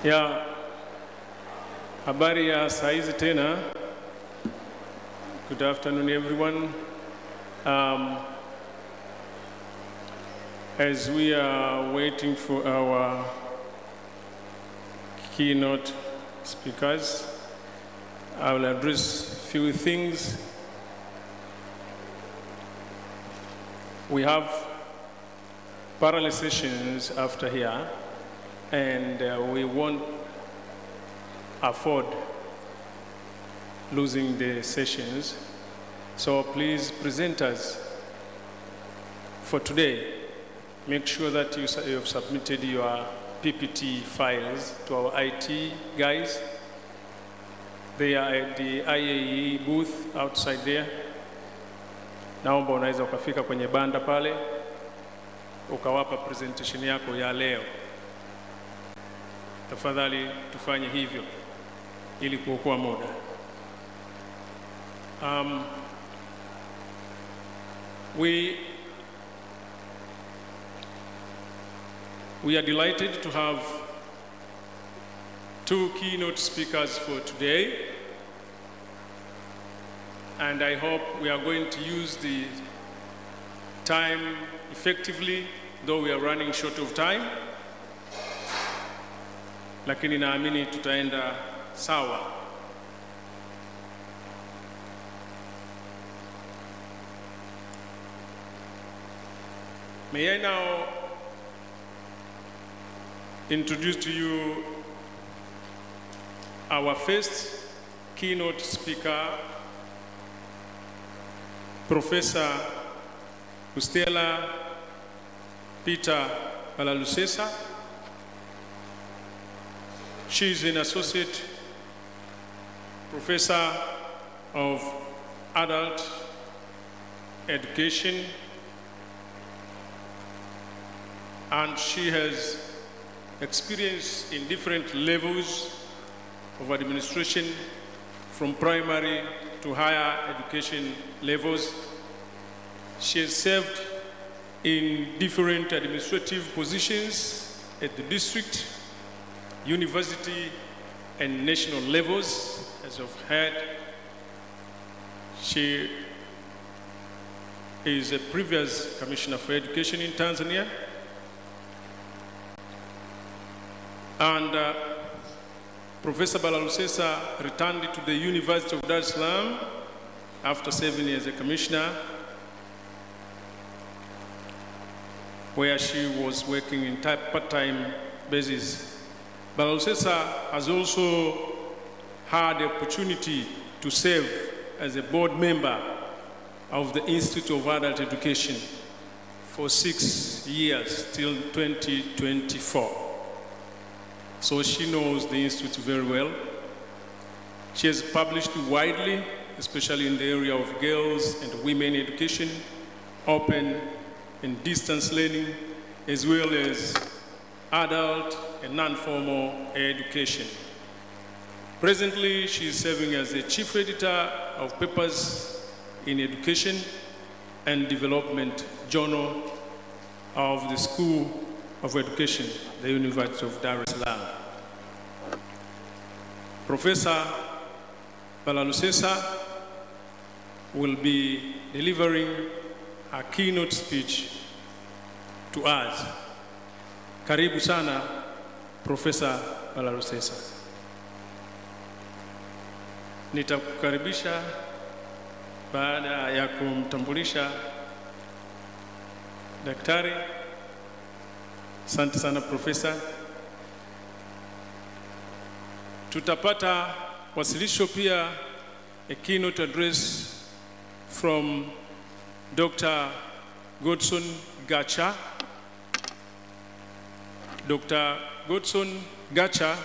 Ya habari ya saizi tena. Good afternoon everyone. As we are waiting for our keynote speakers, I will address a few things. We have parallel sessions after here, and we won't afford losing the sessions. So please, presenters, for today, make sure that you have submitted your PPT files to our IT guys. They are at the IAE booth outside there. Naomba unaweza ukafika kwenye banda pale, ukawapa presentation yako ya leo. Tafadhali tufanye hivyo ili kuokoa muda. We are delighted to have two keynote speakers for today, and I hope we are going to use the time effectively, though we are running short of time. Lakini naamini tutaenda sawa. May I now introduce to you our first keynote speaker, Professor Stella Peter Balalusesa. She is an associate professor of adult education, and she has experience in different levels of administration, from primary to higher education levels. She has served in different administrative positions at the district, university, and national levels. As you've heard, she is a previous Commissioner for Education in Tanzania, and Professor Balalusesa returned to the University of Dar es Salaam after 7 years as a commissioner, where she was working in part-time basis. Balalusesa has also had the opportunity to serve as a board member of the Institute of Adult Education for 6 years till 2024. So she knows the Institute very well. She has published widely, especially in the area of girls and women education, open and distance learning, as well as adult and non-formal education. Presently, she is serving as the chief editor of Papers in Education and Development Journal of the School of Education, the University of Dar es Salaam. Professor Balalusesa will be delivering a keynote speech to us. Karibu sana, Professor Balalusesa. Nitakukaribisha baada ya kumtambulisha daktari. Asante sana Professor. Tutapata wasilisho pia, a keynote address from Dr. Godson Gacha. Dr. Godson Gacha,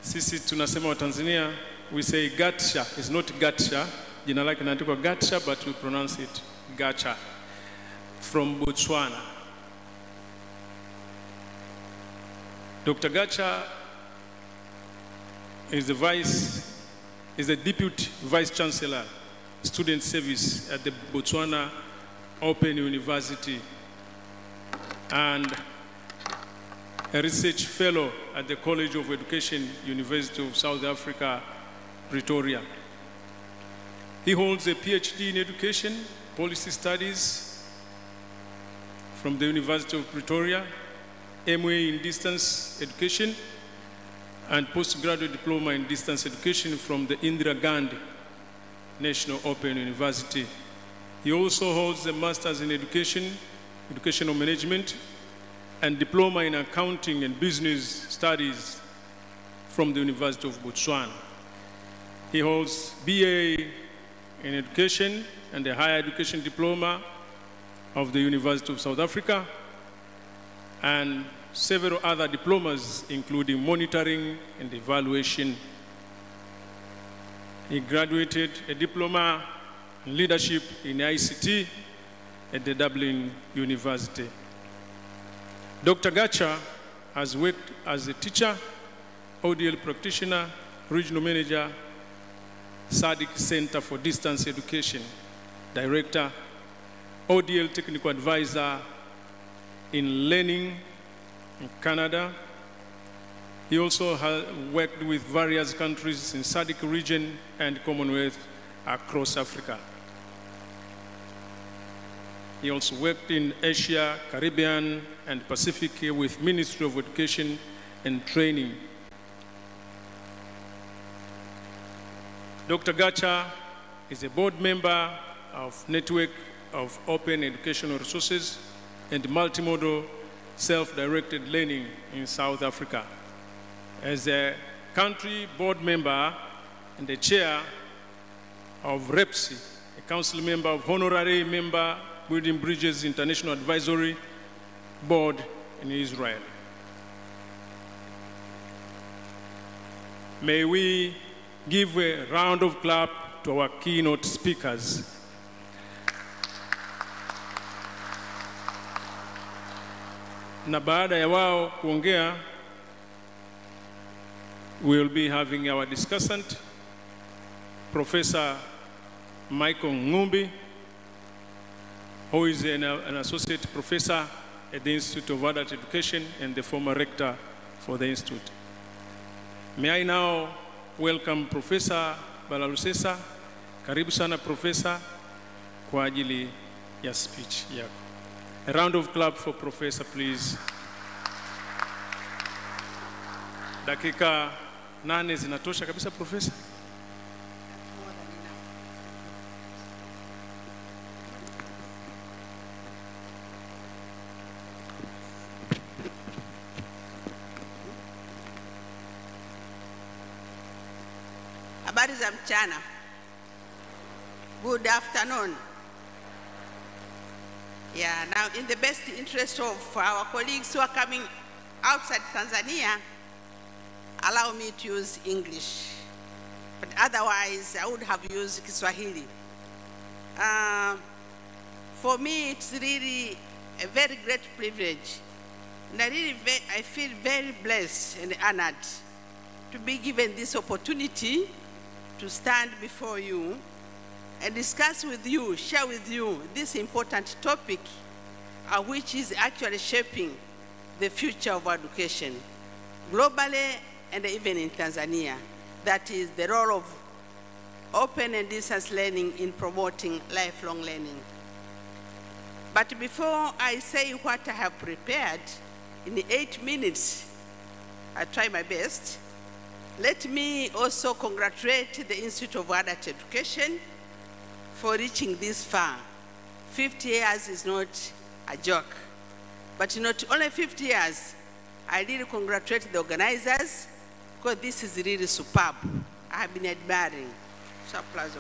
sisi tunasema wa Tanzania, we say Gacha, it's not Gacha. Jina lake linaandikwa Gacha, but we pronounce it Gacha, from Botswana. Dr. Gacha is the Deputy Vice Chancellor, Student Service at the Botswana Open University, and a research fellow at the College of Education, University of South Africa, Pretoria. He holds a PhD in Education, Policy Studies from the University of Pretoria, MA in Distance Education, and postgraduate diploma in distance education from the Indira Gandhi National Open University. He also holds a master's in education, educational management, and diploma in accounting and business studies from the University of Botswana. He holds BA in education and a higher education diploma of the University of South Africa, and several other diplomas, including monitoring and evaluation. He graduated a diploma in leadership in ICT at the Dublin University. Dr. Gacha has worked as a teacher, ODL practitioner, regional manager, SADC Center for Distance Education, director, ODL technical advisor in learning in Canada. He also has worked with various countries in SADC region and Commonwealth across Africa. He also worked in Asia, Caribbean, and Pacific with Ministry of Education and Training. Dr. Gacha is a board member of Network of Open Educational Resources and Multimodal Self-Directed Learning in South Africa. As a country board member and the chair of REPSI, a council member of Honorary Member Building Bridges International Advisory Board in Israel. May we give a round of clap to our keynote speakers. Na baada ya wao kuongea, we will be having our discussant, Professor Michael Ngumbi, who is an associate professor at the Institute of Adult Education and the former rector for the institute. May I now welcome Professor Balalusesa. Karibu sana Professor kwa ajili ya speech yako. A round of clap for Professor, please. Dakika 8 zinatosha kabisa, Professor? Habari za mchana. Good afternoon. Yeah, now in the best interest of our colleagues who are coming outside Tanzania, allow me to use English. But otherwise, I would have used Kiswahili. For me, it's really a very great privilege. And I feel very blessed and honored to be given this opportunity to stand before you and discuss with you, share with you this important topic, which is actually shaping the future of education globally and even in Tanzania. That is the role of open and distance learning in promoting lifelong learning. But before I say what I have prepared, in 8 minutes, I try my best, let me also congratulate the Institute of Adult Education for reaching this far. 50 years is not a joke. But not only 50 years, I really congratulate the organizers because this is really superb. I have been admiring. So applause.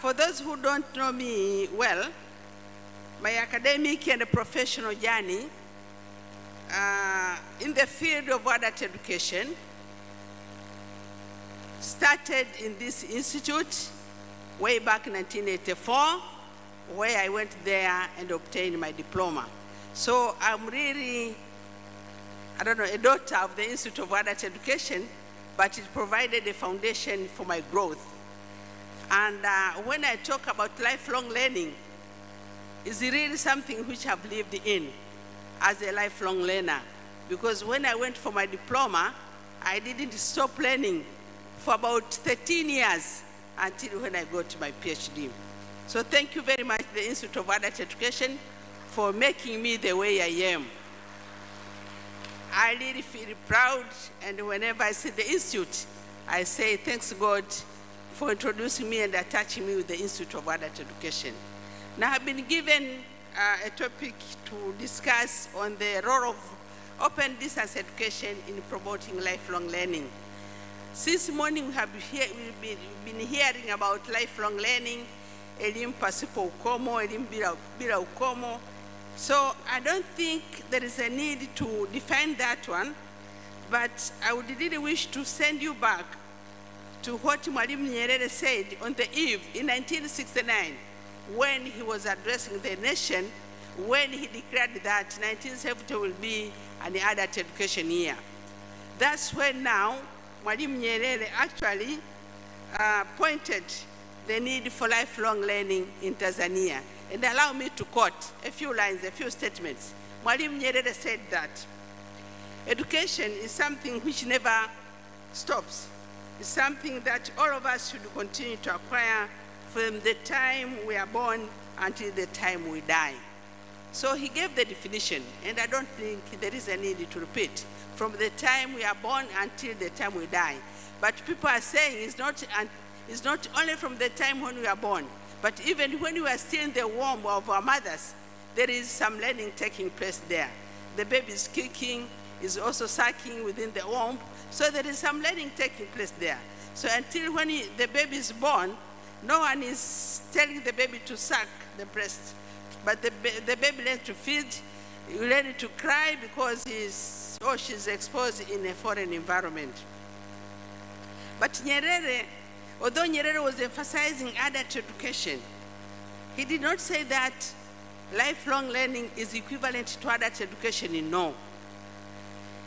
For those who don't know me well, my academic and professional journey in the field of adult education started in this institute way back in 1984, where I went there and obtained my diploma. So I'm really, I don't know, a daughter of the Institute of Adult Education, but it provided a foundation for my growth. And when I talk about lifelong learning, it's really something which I've lived in. as a lifelong learner. Because when I went for my diploma, I didn't stop learning for about 13 years until when I got my PhD. So thank you very much, the Institute of Adult Education, for making me the way I am. I really feel proud, and whenever I see the Institute, I say thanks God for introducing me and attaching me with the Institute of Adult Education. Now I've been given a topic to discuss on the role of open distance education in promoting lifelong learning. Since morning we have been hearing about lifelong learning, elimu pasipo ukomo, elimu bila ukomo. So I don't think there is a need to define that one, but I would really wish to send you back to what Mwalimu Nyerere said on the eve in 1969 when he was addressing the nation, when he declared that 1970 will be an adult education year. That's when now Mwalimu Nyerere actually pointed the need for lifelong learning in Tanzania. And allow me to quote a few lines, a few statements. Mwalimu Nyerere said that education is something which never stops. It's something that all of us should continue to acquire from the time we are born until the time we die. So he gave the definition, and I don't think there is a need to repeat. From the time we are born until the time we die. But people are saying it's not only from the time when we are born, but even when we are still in the womb of our mothers, there is some learning taking place there. The baby is kicking, is also sucking within the womb, so there is some learning taking place there. So until when the baby is born, no one is telling the baby to suck the breast, but the baby learns to feed, you learn to cry because she's exposed in a foreign environment. But Nyerere, although Nyerere was emphasizing adult education, he did not say that lifelong learning is equivalent to adult education, no.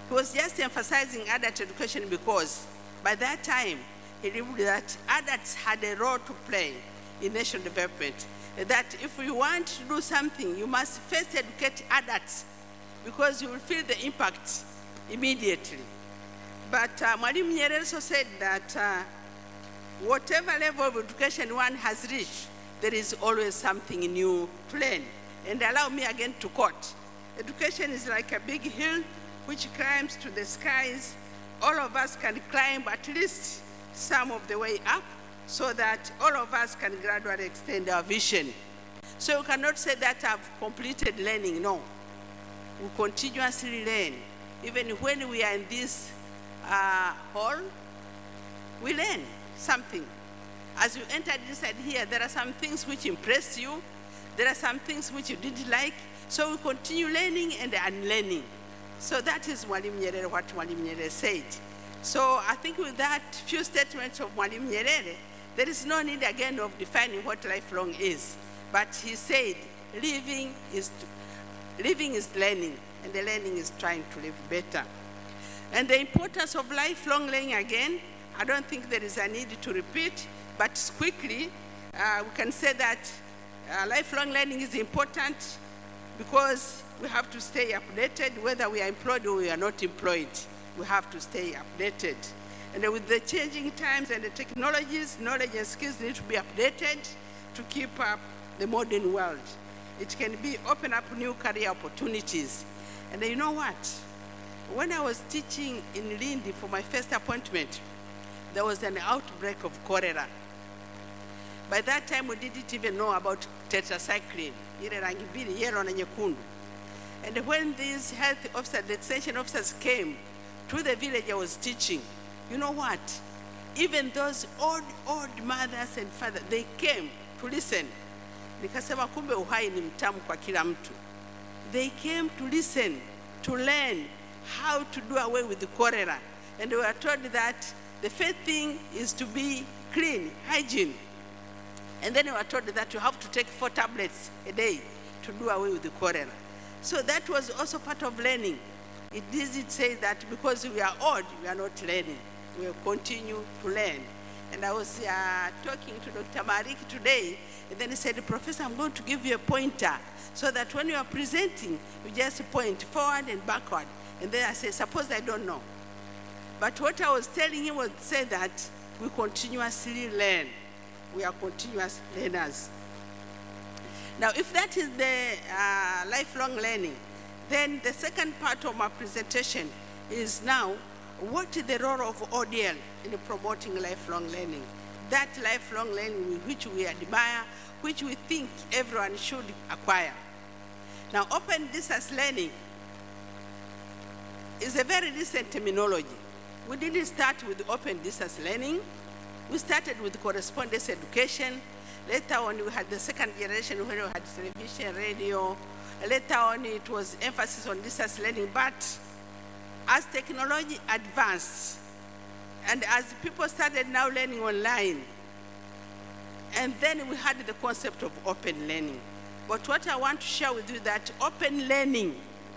He was just emphasizing adult education because by that time, he believed that adults had a role to play in national development. That if you want to do something, you must first educate adults because you will feel the impact immediately. But Mwalimu Nyerere also said that whatever level of education one has reached, there is always something new to learn. And allow me again to quote, education is like a big hill which climbs to the skies. All of us can climb at least some of the way up so that all of us can gradually extend our vision. So you cannot say that I've completed learning, no. We continuously learn. Even when we are in this hall, we learn something. As you entered inside here, there are some things which impressed you. There are some things which you didn't like. So we continue learning and unlearning. So that is Mwalimu Nyerere, what Mwalimu Nyerere said. So I think with that few statements of Mwalimu Nyerere, there is no need again of defining what lifelong is. But he said, living is learning, and the learning is trying to live better. And the importance of lifelong learning again, I don't think there is a need to repeat, but quickly, we can say that lifelong learning is important because we have to stay updated, whether we are employed or we are not employed. We have to stay updated. And with the changing times and the technologies, knowledge and skills need to be updated to keep up the modern world. It can be open up new career opportunities. And you know what? When I was teaching in Lindi for my first appointment, there was an outbreak of cholera. By that time, we didn't even know about tetracycline, yellow and nyekundu. And when these health officers, the extension officers came to the village I was teaching, you know what? Even those old mothers and fathers, they came to listen. Nikasema kumbe uhai ni mtamu kwa kila mtu. They came to listen, to learn how to do away with the cholera. And they were told that the first thing is to be clean, hygiene. And then we were told that you have to take 4 tablets a day to do away with the cholera. So that was also part of learning. It doesn't say that because we are old, we are not learning. We will continue to learn. And I was talking to Dr. Mariki today, and then he said, Professor, I'm going to give you a pointer so that when you are presenting, you just point forward and backward. And then I said, suppose I don't know. But what I was telling him was say that we continuously learn. We are continuous learners. Now, if that is the lifelong learning, then the second part of my presentation is now, what is the role of ODL in promoting lifelong learning? That lifelong learning which we admire, which we think everyone should acquire. Now, open distance learning is a very recent terminology. We didn't start with open distance learning. We started with correspondence education. Later on, we had the second generation when we had television, radio. Later on, it was emphasis on distance learning. But as technology advanced, and as people started now learning online, and then we had the concept of open learning. But what I want to share with you is that open learning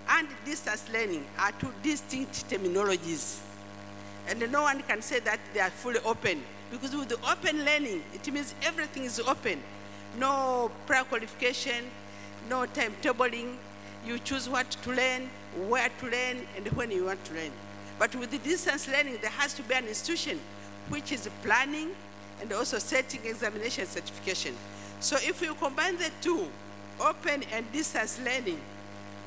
and distance learning are two distinct terminologies. And no one can say that they are fully open. Because with the open learning, it means everything is open. No prior qualification, no timetabling. You choose what to learn, where to learn, and when you want to learn. But with the distance learning, there has to be an institution which is planning and also setting examination certification. So if you combine the two, open and distance learning,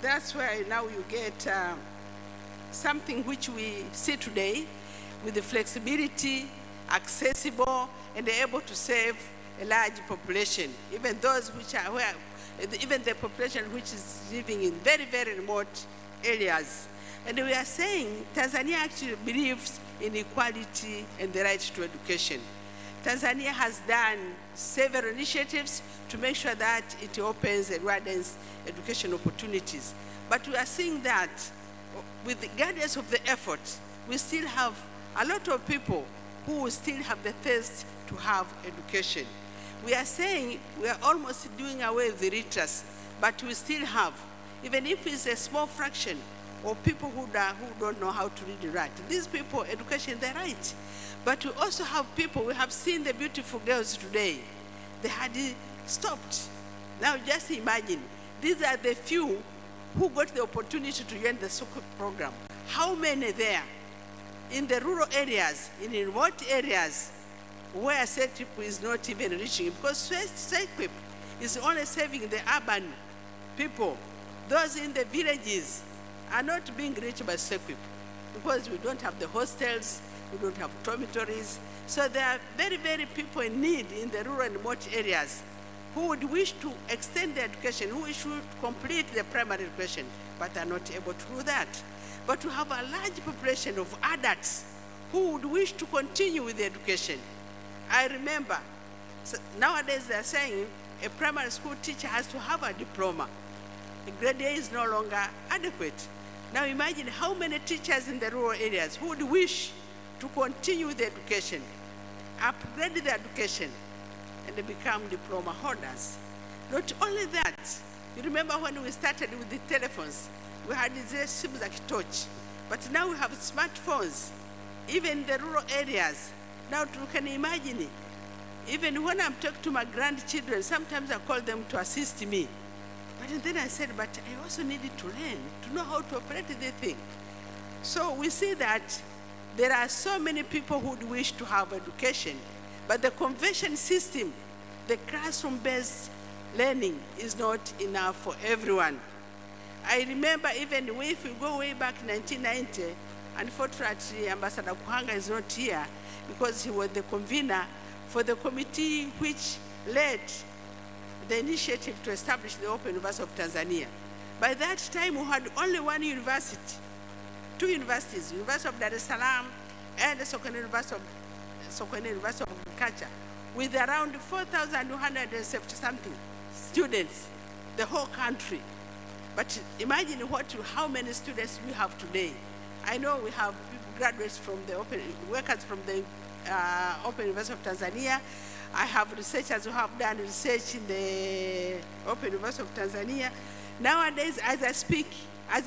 that's where now you get something which we see today with the flexibility, accessible, and able to serve a large population, even those which are where, even the population which is living in very, very remote areas. And we are saying Tanzania actually believes in equality and the right to education. Tanzania has done several initiatives to make sure that it opens and widens education opportunities. But we are seeing that with the guidance of the effort, we still have a lot of people who still have the thirst to have education. We are saying we are almost doing away with the literacy, but we still have, even if it's a small fraction of people who don't know how to read and write. These people, education, they're right. But we also have people, we have seen the beautiful girls today. They had stopped. Now just imagine, these are the few who got the opportunity to join the SOCO program. How many there? In the rural areas, in remote areas, where SEQUIP is not even reaching, because SEQUIP is only serving the urban people. Those in the villages are not being reached by SEQUIP, because we don't have the hostels, we don't have dormitories. So there are very, very people in need in the rural and remote areas who would wish to extend their education, who should complete their primary education, but are not able to do that. But to have a large population of adults who would wish to continue with the education. I remember, so nowadays they're saying a primary school teacher has to have a diploma. The grade A is no longer adequate. Now imagine how many teachers in the rural areas who would wish to continue with the education, upgrade the education, and they become diploma holders. Not only that, you remember when we started with the telephones, we had these SIMs like torch, but now we have smartphones, even in the rural areas. Now you can imagine it. Even when I'm talking to my grandchildren, sometimes I call them to assist me. But then I said, but I also needed to learn, to know how to operate the thing. So we see that there are so many people who would wish to have education, but the convention system, the classroom-based learning is not enough for everyone. I remember even if we go way back in 1990, unfortunately Ambassador Kuhanga is not here because he was the convener for the committee which led the initiative to establish the Open University of Tanzania. By that time we had only one university, two universities, University of Dar es Salaam and the Sokoine University of Agriculture, with around 4,270 something students, the whole country. But imagine how many students we have today. I know we have graduates from the workers from the Open University of Tanzania. I have researchers who have done research in the Open University of Tanzania. Nowadays, as I speak, I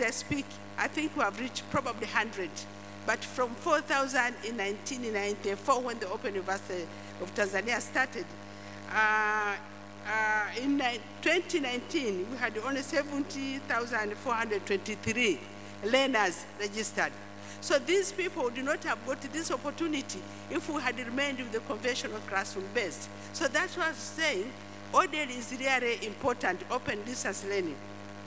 think we have reached probably 100 But from 4,000 in 1994, when the Open University of Tanzania started, in 2019, we had only 70,423 learners registered. So these people would not have got this opportunity if we had remained with the conventional classroom based. So that's what I'm saying. ODL is really important, open distance learning,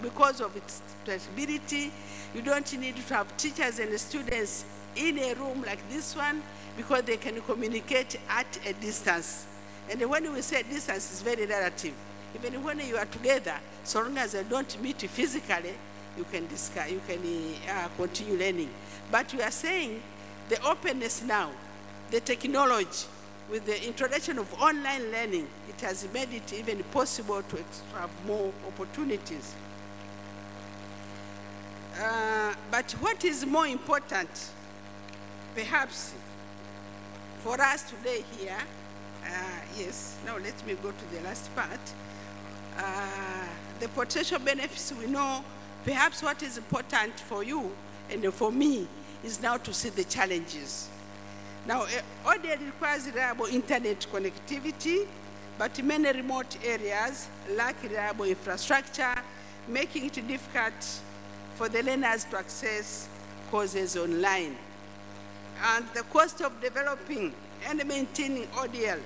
because of its flexibility. You don't need to have teachers and students in a room like this one, because they can communicate at a distance. And when we say distance, it's very relative. Even when you are together, so long as you don't meet physically, you can discuss, you can continue learning. But we are saying the openness now, the technology, with the introduction of online learning, it has made it even possible to have more opportunities. But what is more important, perhaps, for us today here, yes, now let me go to the last part. The potential benefits, we know, perhaps what is important for you and for me is now to see the challenges. Now, ODL requires reliable internet connectivity, but many remote areas lack reliable infrastructure, making it difficult for the learners to access courses online. And the cost of developing and maintaining ODL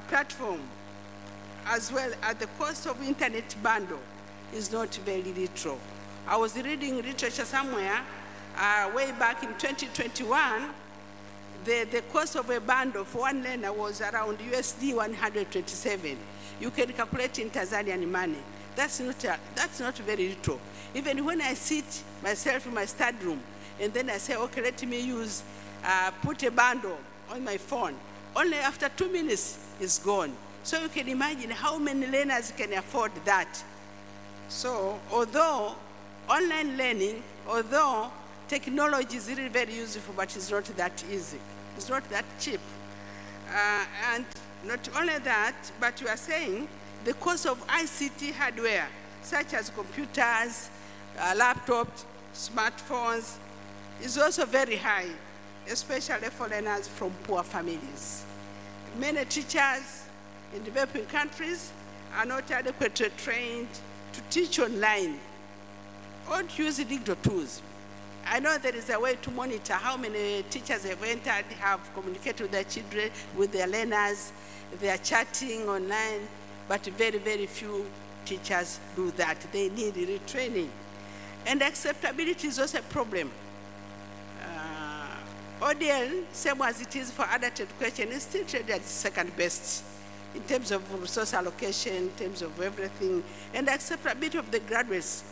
platform, as well as the cost of internet bundle, is not very little. I was reading literature somewhere way back in 2021, the cost of a bundle for one learner was around USD 127. You can calculate in Tanzanian money. That's not very little. Even when I sit myself in my study room, and then I say, okay, let me use, put a bundle on my phone, only after 2 minutes it's gone. So you can imagine how many learners can afford that. So although online learning, although technology is really very useful, but it's not that easy. It's not that cheap. And not only that, but we are saying the cost of ICT hardware, such as computers, laptops, smartphones, is also very high, especially for learners from poor families. Many teachers in developing countries are not adequately trained to teach online or to use digital tools. I know there is a way to monitor how many teachers have entered, have communicated with their children, with their learners, they are chatting online, but very, very few teachers do that. They need retraining. And acceptability is also a problem. ODL, same as it is for adult education, is still treated as second best in terms of resource allocation, in terms of everything. And acceptability of the graduates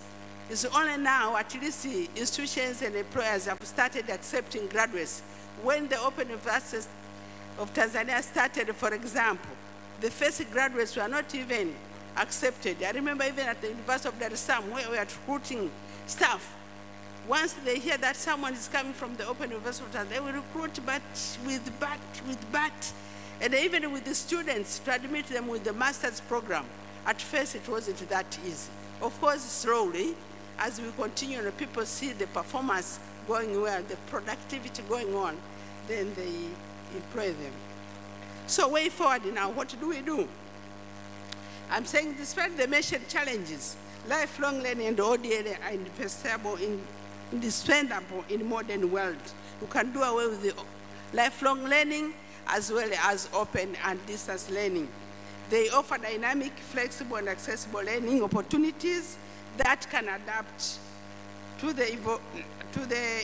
is only now, at least institutions and employers have started accepting graduates. When the Open University of Tanzania started, for example, the first graduates were not even accepted. I remember even at the University of Dar es Salaam, where we are recruiting staff, once they hear that someone is coming from the Open University of Tanzania, they will recruit, but with BAT. And even with the students, to admit them with the master's program, at first it wasn't that easy. Of course, slowly, as we continue and people see the performance going well, the productivity going on, then they employ them. So way forward now, what do we do? I'm saying despite the mentioned challenges, lifelong learning and ODL are indispensable in modern world. You can do away with the lifelong learning as well as open and distance learning. They offer dynamic, flexible, and accessible learning opportunities that can adapt to the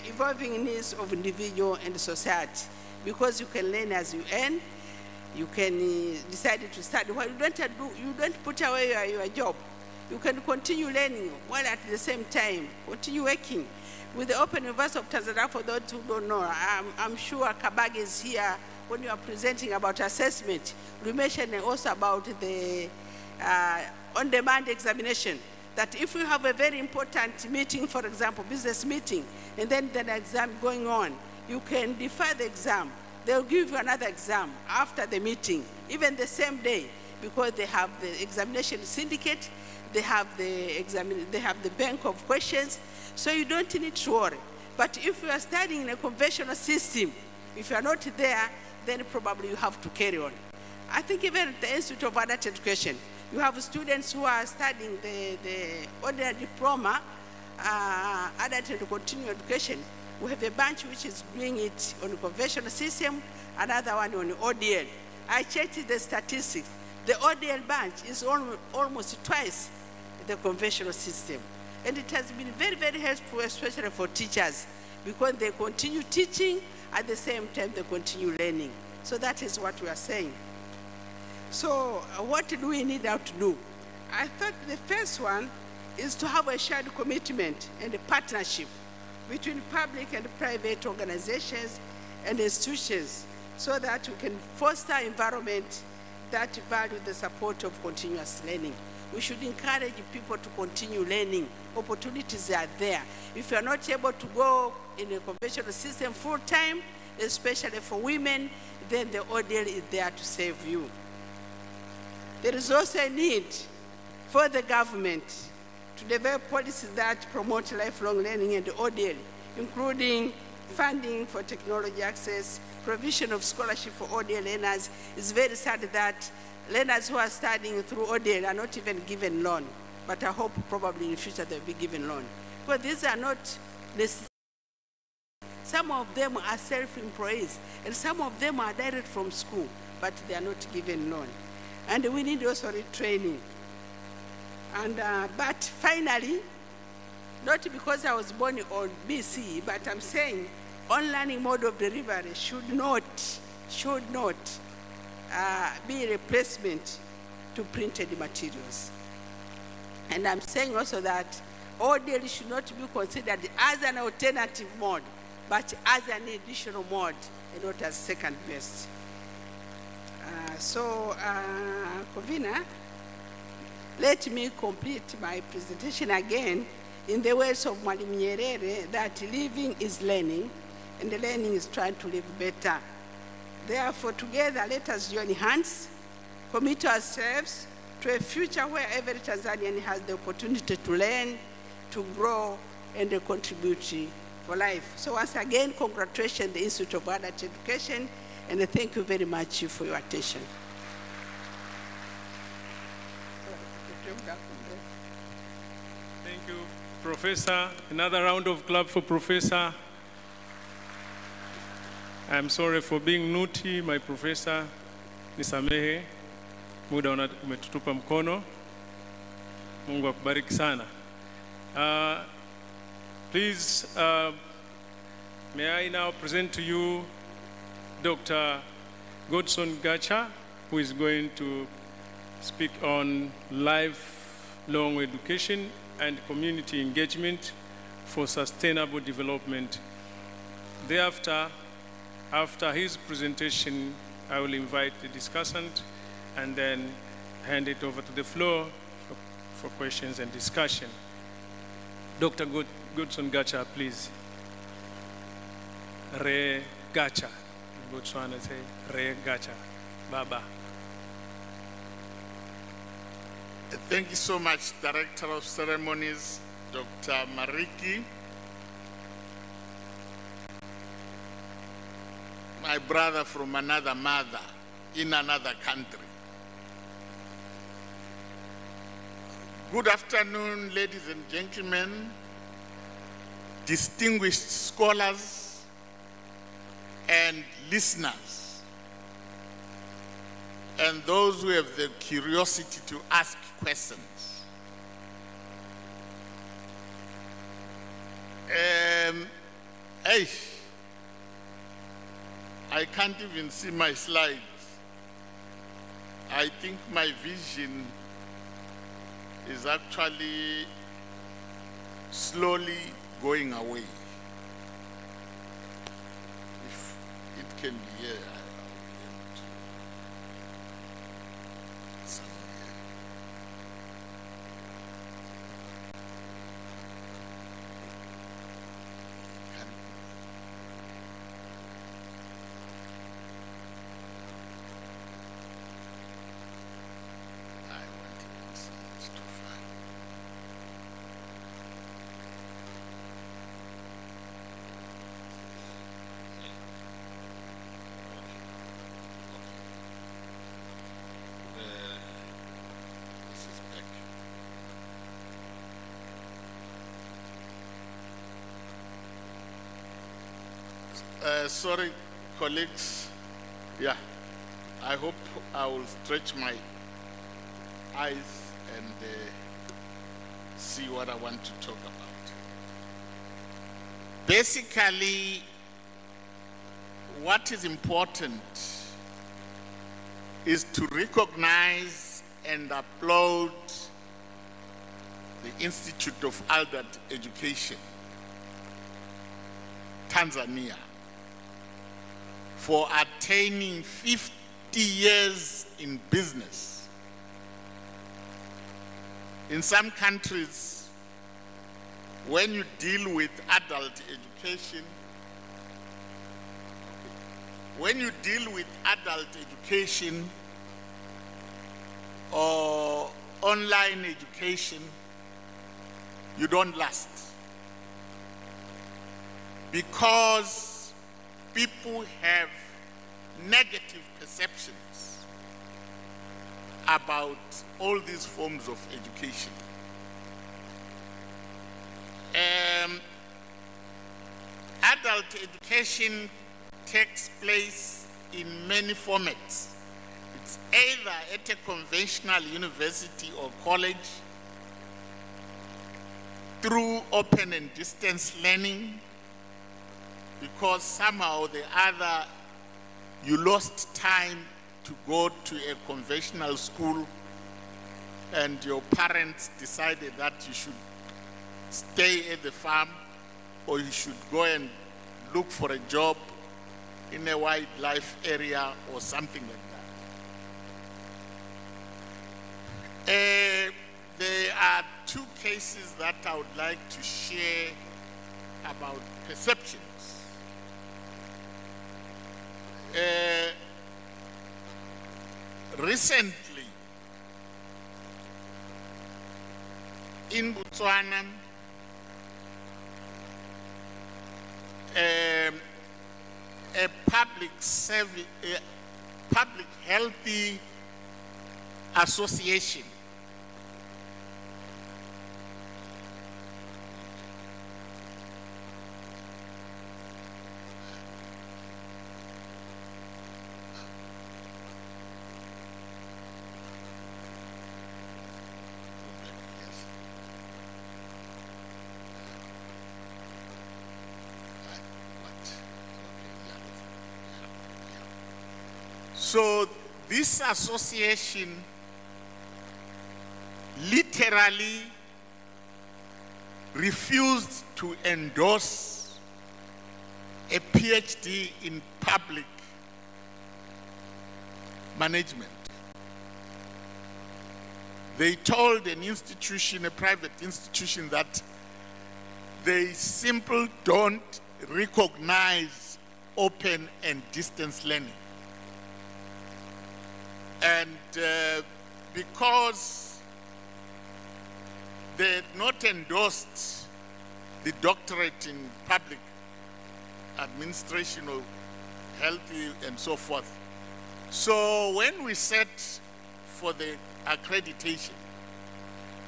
evolving needs of individual and society. Because you can learn as you earn, you can decide to study. Well, you don't put away your job. You can continue learning while at the same time continue working. With the Open University of Tanzania, for those who don't know, I'm sure Kabag is here when you are presenting about assessment. We mentioned also about the on-demand examination, that if you have a very important meeting, for example, business meeting, and then the exam going on, you can defer the exam. They'll give you another exam after the meeting, even the same day, because they have the examination syndicate, they have the bank of questions, so you don't need to worry. But if you are studying in a conventional system, if you are not there, then probably you have to carry on. I think even at the Institute of Adult Education, you have students who are studying the ordinary diploma, adult and continuing education. We have a bunch which is doing it on a conventional system, another one on ODL. I checked the statistics. The ODL branch is almost twice the conventional system. And it has been very, very helpful, especially for teachers, because they continue teaching, at the same time they continue learning. So that is what we are saying. So what do we need now to do? I thought the first one is to have a shared commitment and a partnership between public and private organizations and institutions so that we can foster environment that value the support of continuous learning. We should encourage people to continue learning. Opportunities are there. If you are not able to go in a conventional system full time, especially for women, then the ODL is there to save you. There is also a need for the government to develop policies that promote lifelong learning and ODL, including funding for technology access, provision of scholarship for ODL learners. It's very sad that learners who are studying through ODL are not even given loan, but I hope probably in the future they'll be given loan. But these are not necessary. Some of them are self-employees, and some of them are direct from school, but they are not given loan. And we need also retraining. And, but finally, not because I was born on BC, but I'm saying on-learning mode of delivery should not be a replacement to printed materials. And I'm saying also that ODL should not be considered as an alternative mode, but as an additional mode and not as second best. Covina, let me complete my presentation again in the words of Mwalimu Nyerere that living is learning and the learning is trying to live better. Therefore, together, let us join hands, commit ourselves to a future where every Tanzanian has the opportunity to learn, to grow, and to contribute for life. So once again, congratulations the Institute of Adult Education, and thank you very much for your attention. Thank you, Professor. Another round of applause for Professor. I'm sorry for being naughty, my professor. Nisamehe. Muda umetutupa mkono. Mungu akubariki sana. Please, may I now present to you Dr. Godson Gacha, who is going to speak on lifelong education and community engagement for sustainable development. Thereafter, after his presentation, I will invite the discussant and then hand it over to the floor for questions and discussion. Dr. Godson Gacha, please. Re Gacha. Botswana say Re Gacha. Baba. Thank you so much, Director of Ceremonies, Dr. Mariki. My brother from another mother in another country. Good afternoon, ladies and gentlemen, distinguished scholars and listeners, and those who have the curiosity to ask questions. I can't even see my slides. I think my vision is actually slowly going away. If it can be here. Sorry, colleagues. Yeah, I hope I will stretch my eyes and see what I want to talk about. Basically, what is important is to recognize and applaud the Institute of Adult Education, Tanzania, for attaining 50 years in business. In some countries, when you deal with adult education, or online education, you don't last. Because people have negative perceptions about all these forms of education. Adult education takes place in many formats. It's either at a conventional university or college, through open and distance learning, because somehow or the other you lost time to go to a conventional school and your parents decided that you should stay at the farm or you should go and look for a job in a wildlife area or something like that. There are two cases that I would like to share about perceptions. Recently, in Botswana, a public healthy association So this association literally refused to endorse a PhD in public management. They told an institution, a private institution, that they simply don't recognize open and distance learning. And because they had not endorsed the doctorate in public administration or healthy and so forth. So when we set for the accreditation,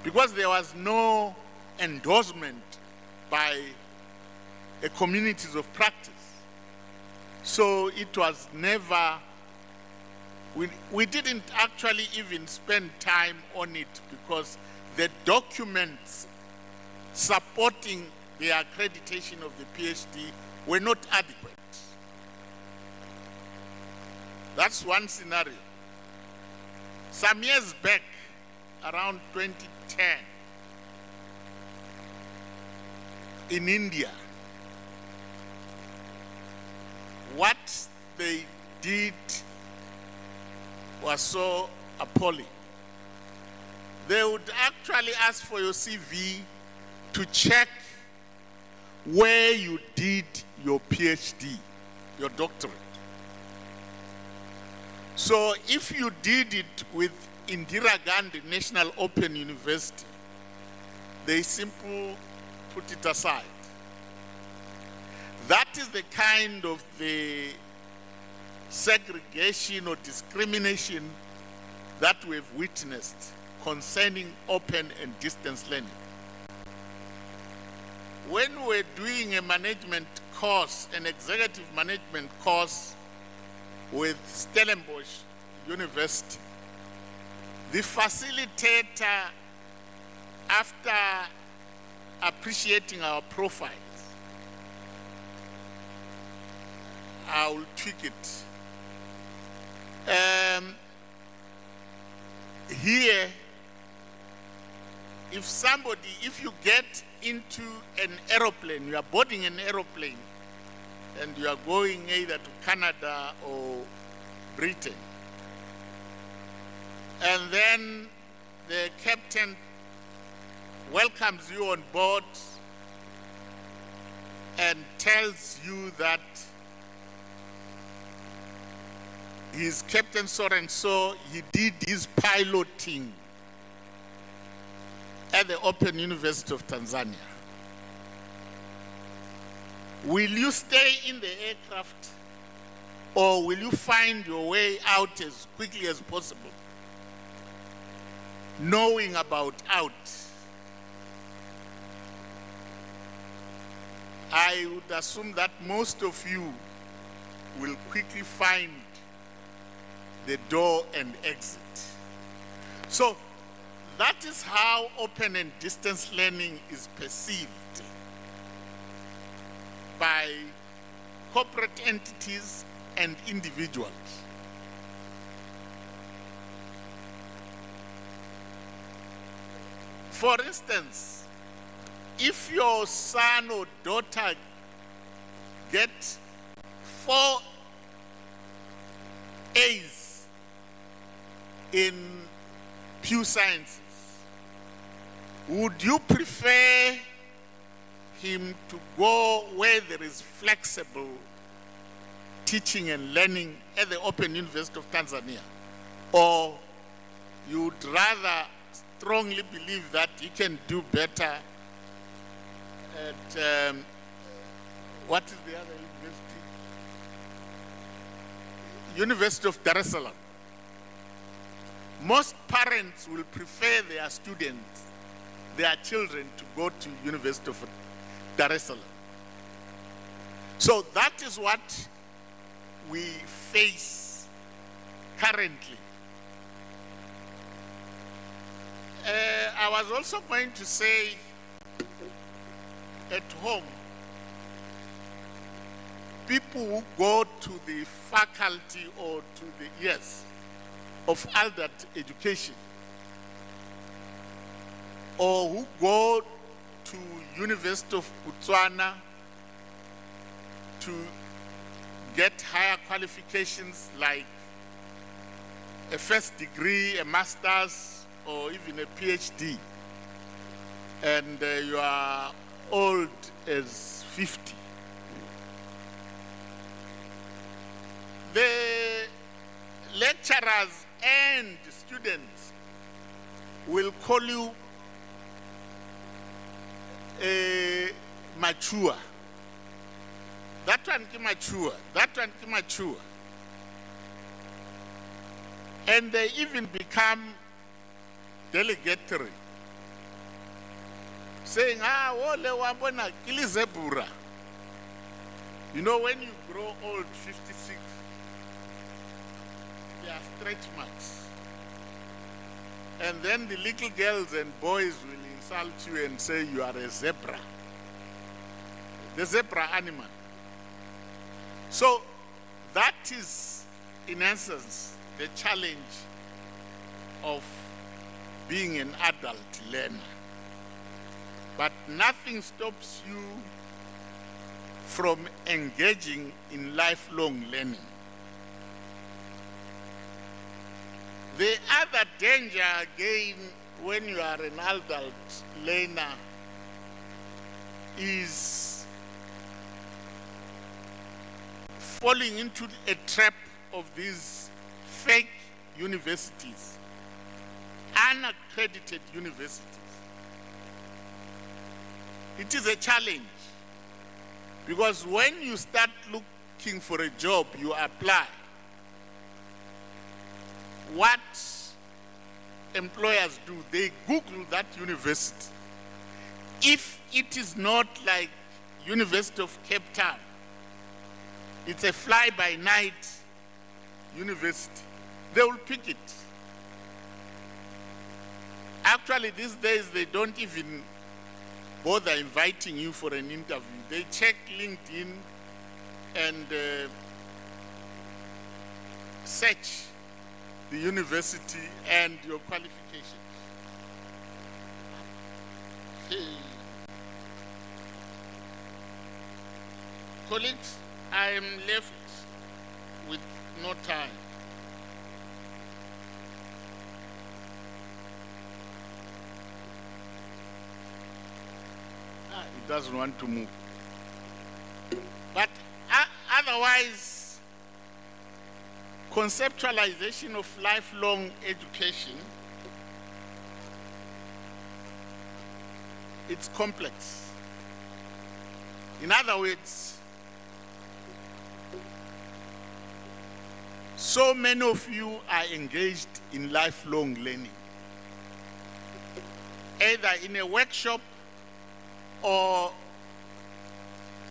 because there was no endorsement by a communities of practice, so it was never, we didn't actually even spend time on it because the documents supporting the accreditation of the PhD were not adequate. That's one scenario. Some years back, around 2010, in India, what they did was so appalling. They would actually ask for your CV to check where you did your PhD, your doctorate. So if you did it with Indira Gandhi National Open University, they simply put it aside. That is the kind of the segregation or discrimination that we've witnessed concerning open and distance learning. when we're doing a management course, an executive management course with Stellenbosch University, the facilitator, after appreciating our profiles, I will tweak it. Here, if you get into an aeroplane, you are boarding an aeroplane, and you are going either to Canada or Britain, and then the captain welcomes you on board and tells you that he's Captain so-and-so, he did his piloting at the Open University of Tanzania. Will you stay in the aircraft, or will you find your way out as quickly as possible, knowing about out? I would assume that most of you will quickly find the door and exit. So that is how open and distance learning is perceived by corporate entities and individuals. For instance, if your son or daughter get 4 A's in Pew Sciences, would you prefer him to go where there is flexible teaching and learning at the Open University of Tanzania? Or you would rather strongly believe that he can do better at, what is the other university? University of Dar es Salaam. Most parents will prefer their students, their children, to go to University of Dar es Salaam. So that is what we face currently. I was also going to say, at home, people who go to the faculty or to the years of adult education, or who go to University of Botswana to get higher qualifications like a first degree, a master's, or even a PhD, and you are old as 50. The lecturers and students will call you mature. That one is mature. That one is mature. And they even become delegatory, saying, ole wambona kilizebura. You know, when you grow old, 56, there are stretch marks. And then the little girls and boys will insult you and say you are a zebra. The zebra animal. So that is, in essence, the challenge of being an adult learner. But nothing stops you from engaging in lifelong learning. The other danger, again, when you are an adult learner is falling into a trap of these fake universities, unaccredited universities. It is a challenge because when you start looking for a job, you apply. What employers do, they Google that university. if it is not like University of Cape Town, it's a fly-by-night university, they will pick it. Actually, these days, they don't even bother inviting you for an interview. They check LinkedIn and search the university and your qualifications. Colleagues, I am left with no time. It doesn't want to move. But otherwise, conceptualization of lifelong education, it's complex. In other words, so many of you are engaged in lifelong learning, either in a workshop or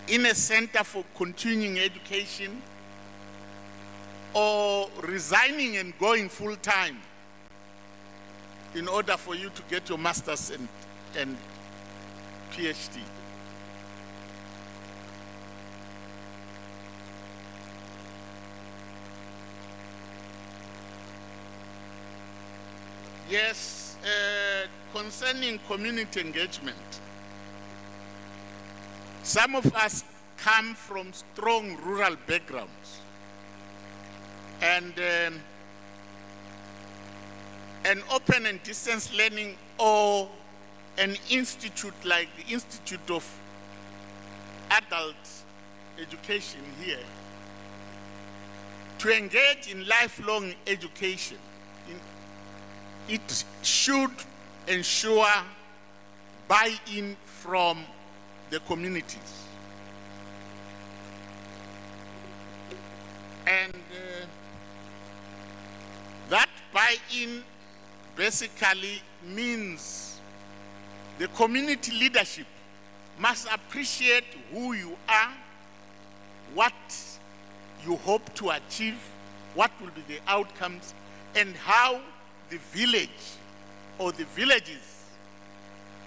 in a center for continuing education, or resigning and going full-time in order for you to get your master's and PhD. Yes, concerning community engagement, some of us come from strong rural backgrounds, and an open and distance learning or an institute like the Institute of Adult Education here, to engage in lifelong education, it should ensure buy-in from the communities. And that buy-in basically means the community leadership must appreciate who you are, what you hope to achieve, what will be the outcomes, and how the village or the villages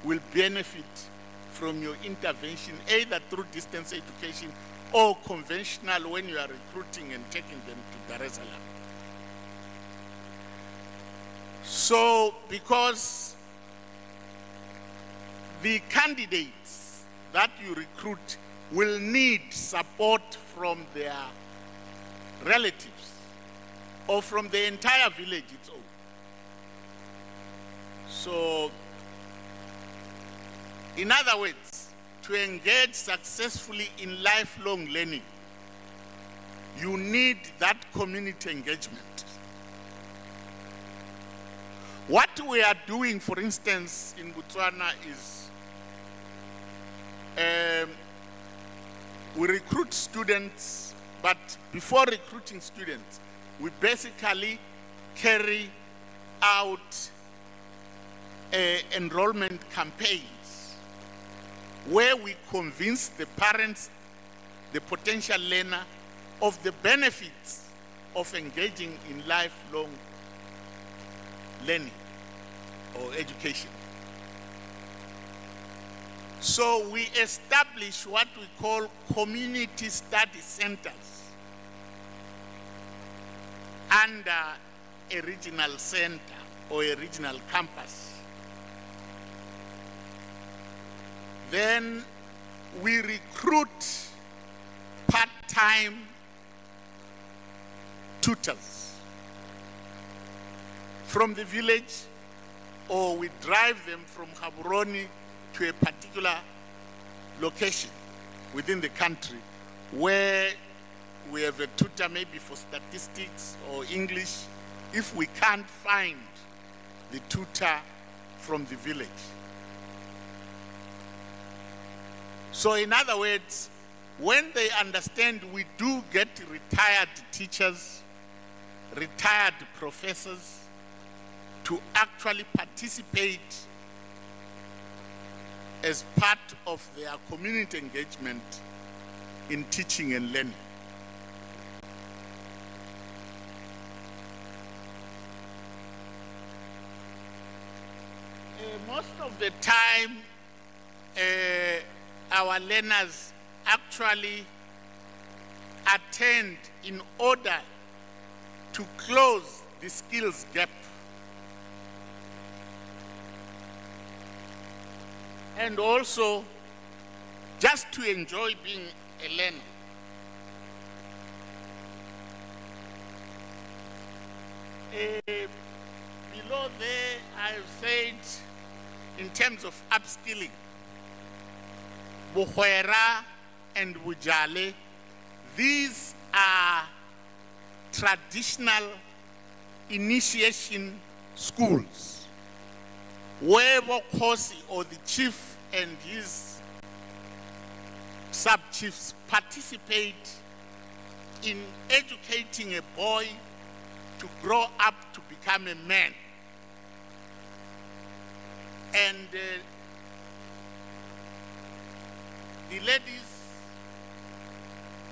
will benefit from your intervention, either through distance education or conventional when you are recruiting and taking them to Dar es Salaam. So, because the candidates that you recruit will need support from their relatives or from the entire village its own. So, in other words, to engage successfully in lifelong learning, you need that community engagement. What we are doing, for instance, in Botswana is we recruit students, but before recruiting students, we basically carry out enrollment campaigns where we convince the parents, the potential learner, of the benefits of engaging in lifelong learning or education. So we establish what we call community study centers under a regional center or a regional campus. Then we recruit part-time tutors from the village, or we drive them from Gaborone to a particular location within the country where we have a tutor maybe for statistics or English if we can't find the tutor from the village. So in other words, when they understand we do get retired teachers, retired professors to actually participate as part of their community engagement in teaching and learning. Most of the time, our learners actually attend in order to close the skills gap. And also, just to enjoy being a learner. Below there, I've said, in terms of upskilling, Bukhwera and Bujale, these are traditional initiation schools where Bokhosi or the chief and his sub-chiefs participate in educating a boy to grow up to become a man. And the ladies,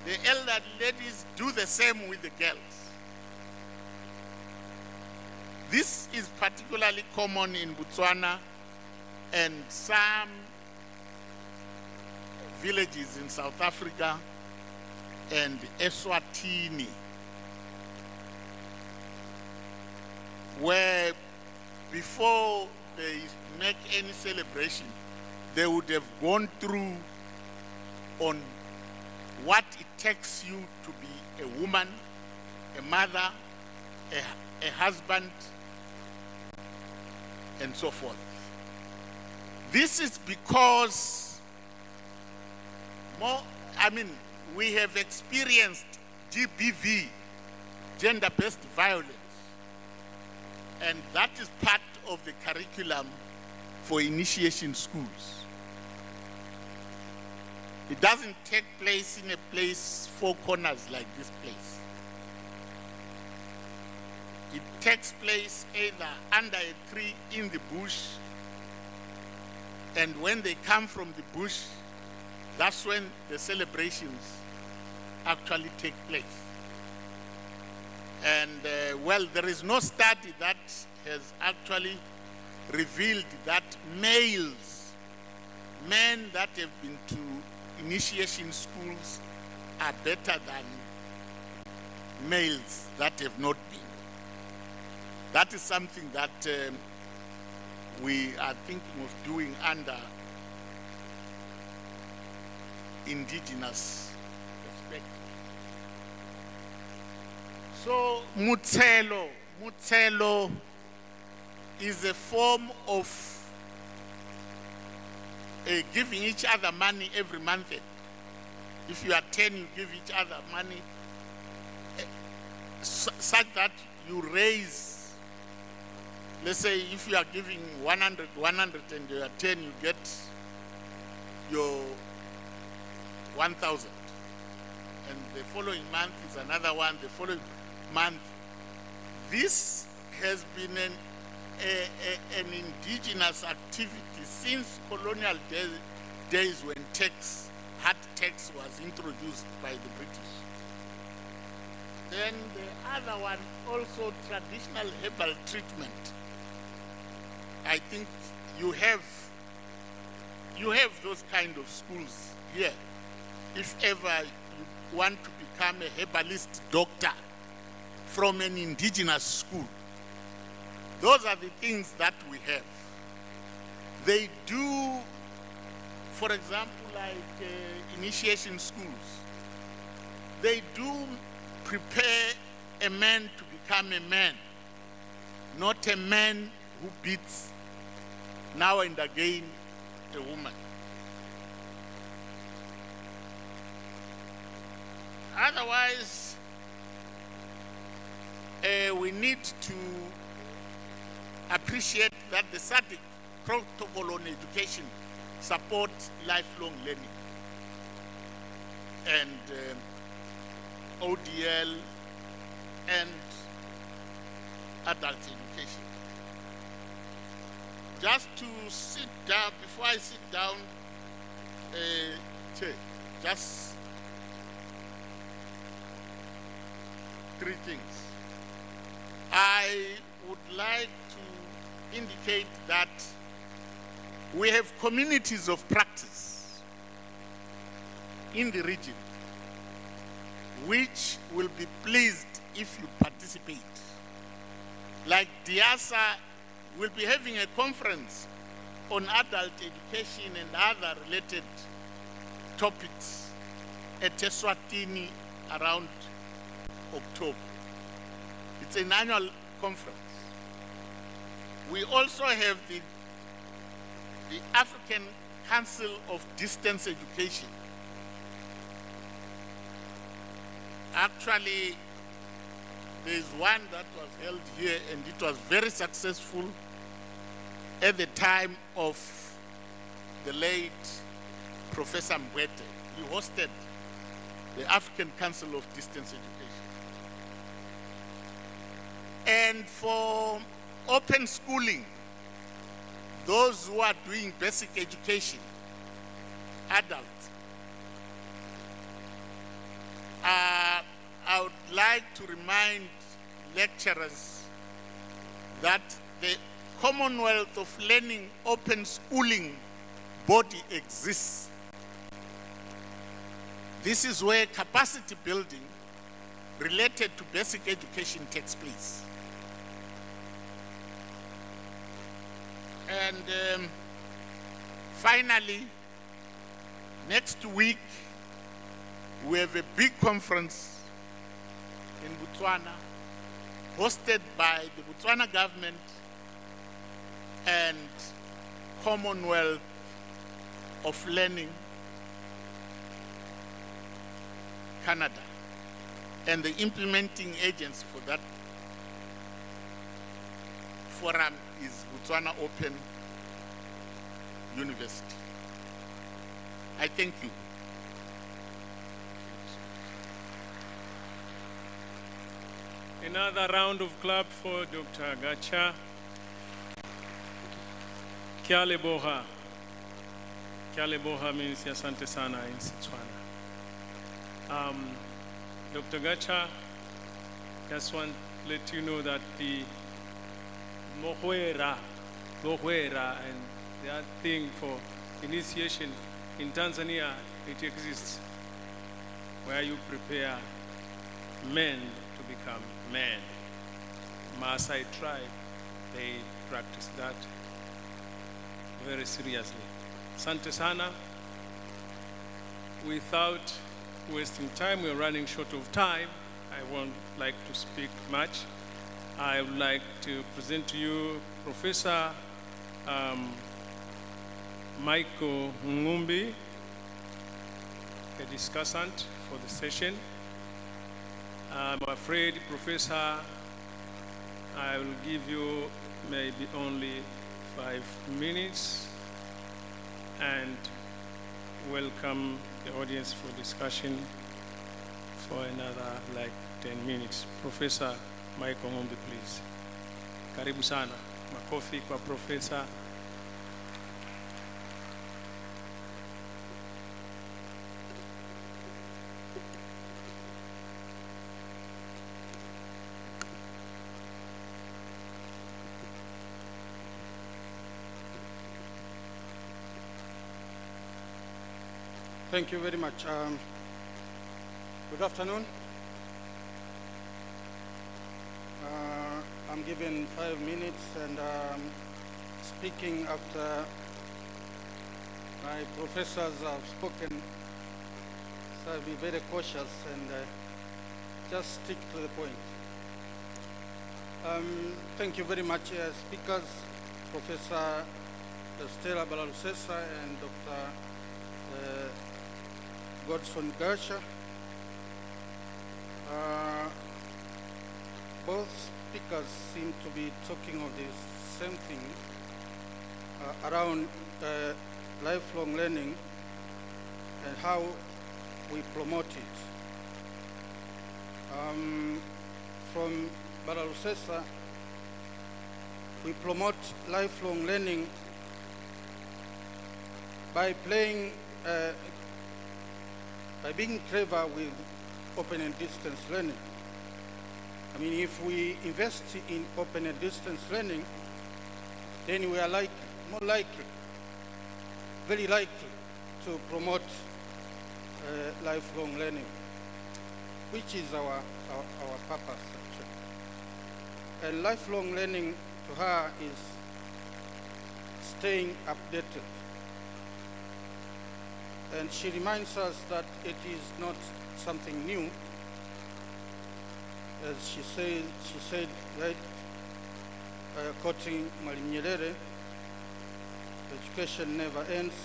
the elder ladies, do the same with the girls. This is particularly common in Botswana and some villages in South Africa and Eswatini, where before they make any celebration, they would have gone through on what it takes you to be a woman, a mother, a husband, and so forth. This is because we have experienced GBV, gender-based violence, and that is part of the curriculum for initiation schools. It doesn't take place in a place, four corners like this place. It takes place either under a tree in the bush, and when they come from the bush, that's when the celebrations actually take place. And there is no study that has actually revealed that men that have been to initiation schools are better than males that have not been. That is something that we are thinking of doing under indigenous perspective. So Mutselo is a form of giving each other money every month. If you are 10, you give each other money such that you raise, let's say if you are giving 100 and you are 10, you get your 1,000. And the following month is another one, the following month. This has been an indigenous activity since colonial days when hard tax was introduced by the British. Then the other one, also traditional herbal treatment. I think you have those kind of schools here. If ever you want to become a herbalist doctor from an indigenous school, those are the things that we have. They do, for example, like initiation schools, they do prepare a man to become a man, not a man who beats now and again a woman. Otherwise, we need to appreciate that the SADC protocol on education supports lifelong learning and ODL and adult education. just to sit down, before I sit down, Chair, just 3 things. I would like to indicate that we have communities of practice in the region which will be pleased if you participate. Like DIASA will be having a conference on adult education and other related topics at Eswatini around October. It's an annual conference. We also have the African Council of Distance Education. Actually, there's one that was held here and it was very successful at the time of the late Professor Mbwete. He hosted the African Council of Distance Education. And for open schooling, those who are doing basic education, adults, I would like to remind lecturers that the Commonwealth of Learning Open Schooling body exists. This is where capacity building related to basic education takes place. And finally, next week, we have a big conference in Botswana, hosted by the Botswana government and Commonwealth of Learning Canada, and the implementing agency for that forum is Botswana Open University. I thank you. Another round of clap for Dr. Gacha. Kyaleboha. Kyaleboha means asante sana in Setswana. Dr. Gacha, just want to let you know that the Mohwera and the thing for initiation in Tanzania, it exists, where you prepare men to become men. Maasai tribe, they practice that very seriously. Asante sana. Without wasting time, we're running short of time. I won't like to speak much. I would like to present to you Professor Michael Ngumbi, a discussant for the session. I'm afraid, Professor, I will give you maybe only 5 minutes and welcome the audience for discussion for another like 10 minutes. Professor Michael Ngumbi, please. Karibu sana. Makofi kwa Professor. Thank you very much. Good afternoon. I'm given 5 minutes and speaking after my professors have spoken, so I'll be very cautious and just stick to the point. Thank you very much, speakers, Professor Stella Balalusesa and Dr. Godson Gacha. Both speakers seem to be talking of the same thing around lifelong learning and how we promote it. From Balalusesa, we promote lifelong learning by being clever with open and distance learning. I mean, if we invest in open and distance learning, then we are more likely, very likely to promote lifelong learning, which is our purpose, actually. And lifelong learning to her is staying updated. And she reminds us that it is not something new. As she said, right, quoting Mwalimu Nyerere, education never ends.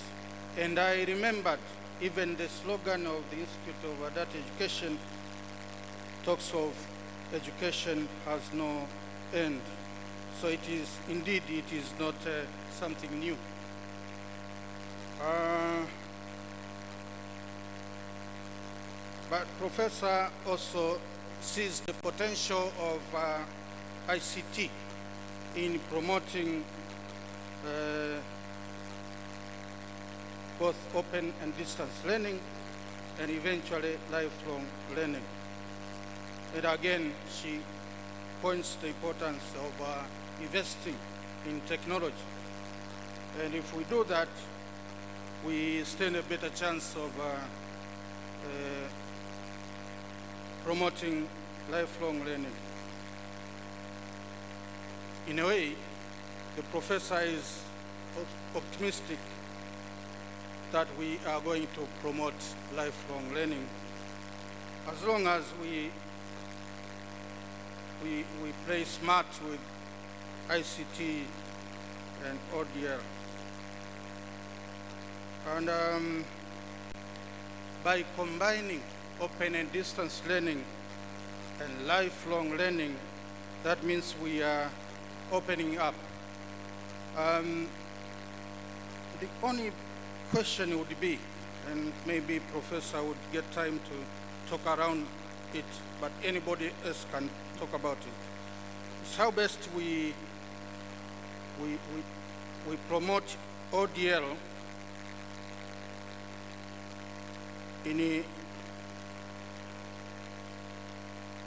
And I remembered even the slogan of the Institute of Adult Education talks of education has no end. So it is, indeed, it is not something new. But Professor also sees the potential of ICT in promoting both open and distance learning and eventually lifelong learning. And again, she points the importance of investing in technology. And if we do that, we stand a better chance of promoting lifelong learning. In a way, the professor is optimistic that we are going to promote lifelong learning as long as we play smart with ICT and ODL. And by combining open and distance learning and lifelong learning, that means we are opening up. The only question would be, and maybe Professor would get time to talk around it, but anybody else can talk about it, is how best we promote ODL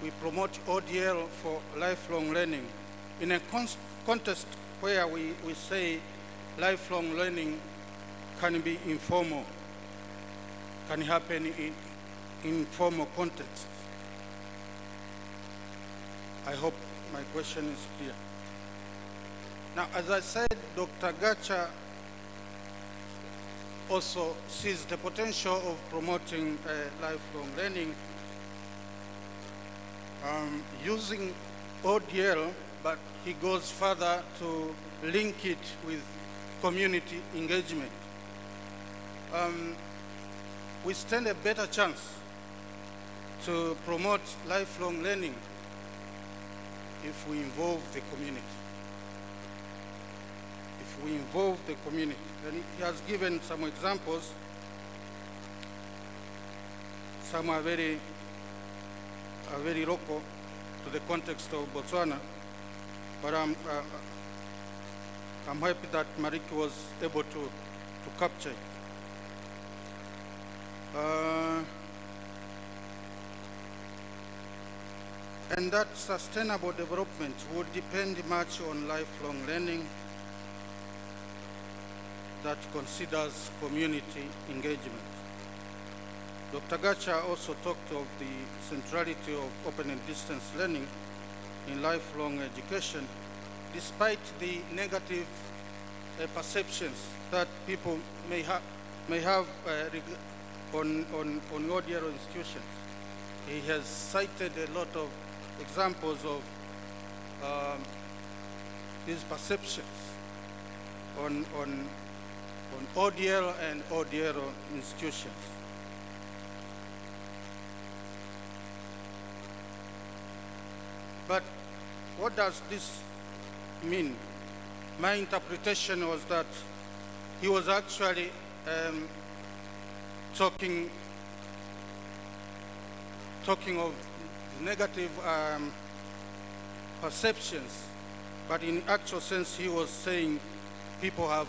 we promote ODL for lifelong learning in a context where we say lifelong learning can be informal, can happen in informal contexts. I hope my question is clear. Now, as I said, Dr. Gacha also sees the potential of promoting lifelong learning using ODL, but he goes further to link it with community engagement. We stand a better chance to promote lifelong learning if we involve the community. If we involve the community. And he has given some examples. Some are very local to the context of Botswana, but I'm happy that Mariki was able to capture it. And that sustainable development would depend much on lifelong learning that considers community engagement. Dr. Gacha also talked of the centrality of open and distance learning in lifelong education, despite the negative perceptions that people may have on ODL institutions. He has cited a lot of examples of these perceptions on ODL and ODL institutions. But what does this mean? My interpretation was that he was actually talking of negative perceptions But in actual sense, he was saying people have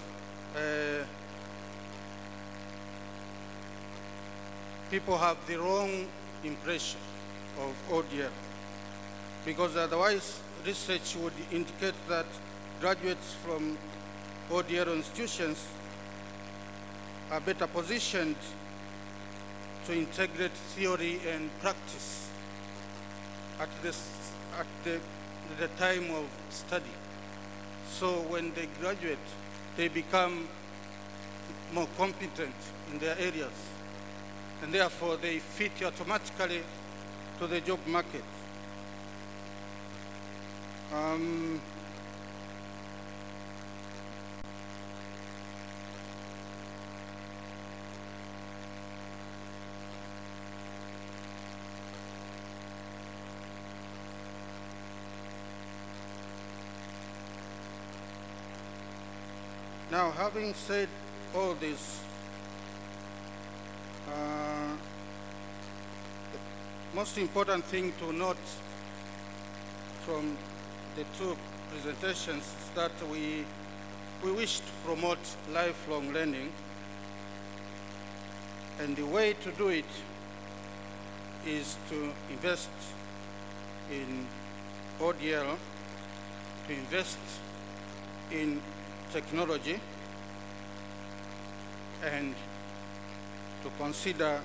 the wrong impression of ODL, because otherwise research would indicate that graduates from ODL institutions are better positioned to integrate theory and practice at the time of study. So when they graduate, they become more competent in their areas, and therefore they fit automatically to the job market. Now, having said all this, the most important thing to note from the two presentations is that we wish to promote lifelong learning, and the way to do it is to invest in ODL, to invest in technology, and to consider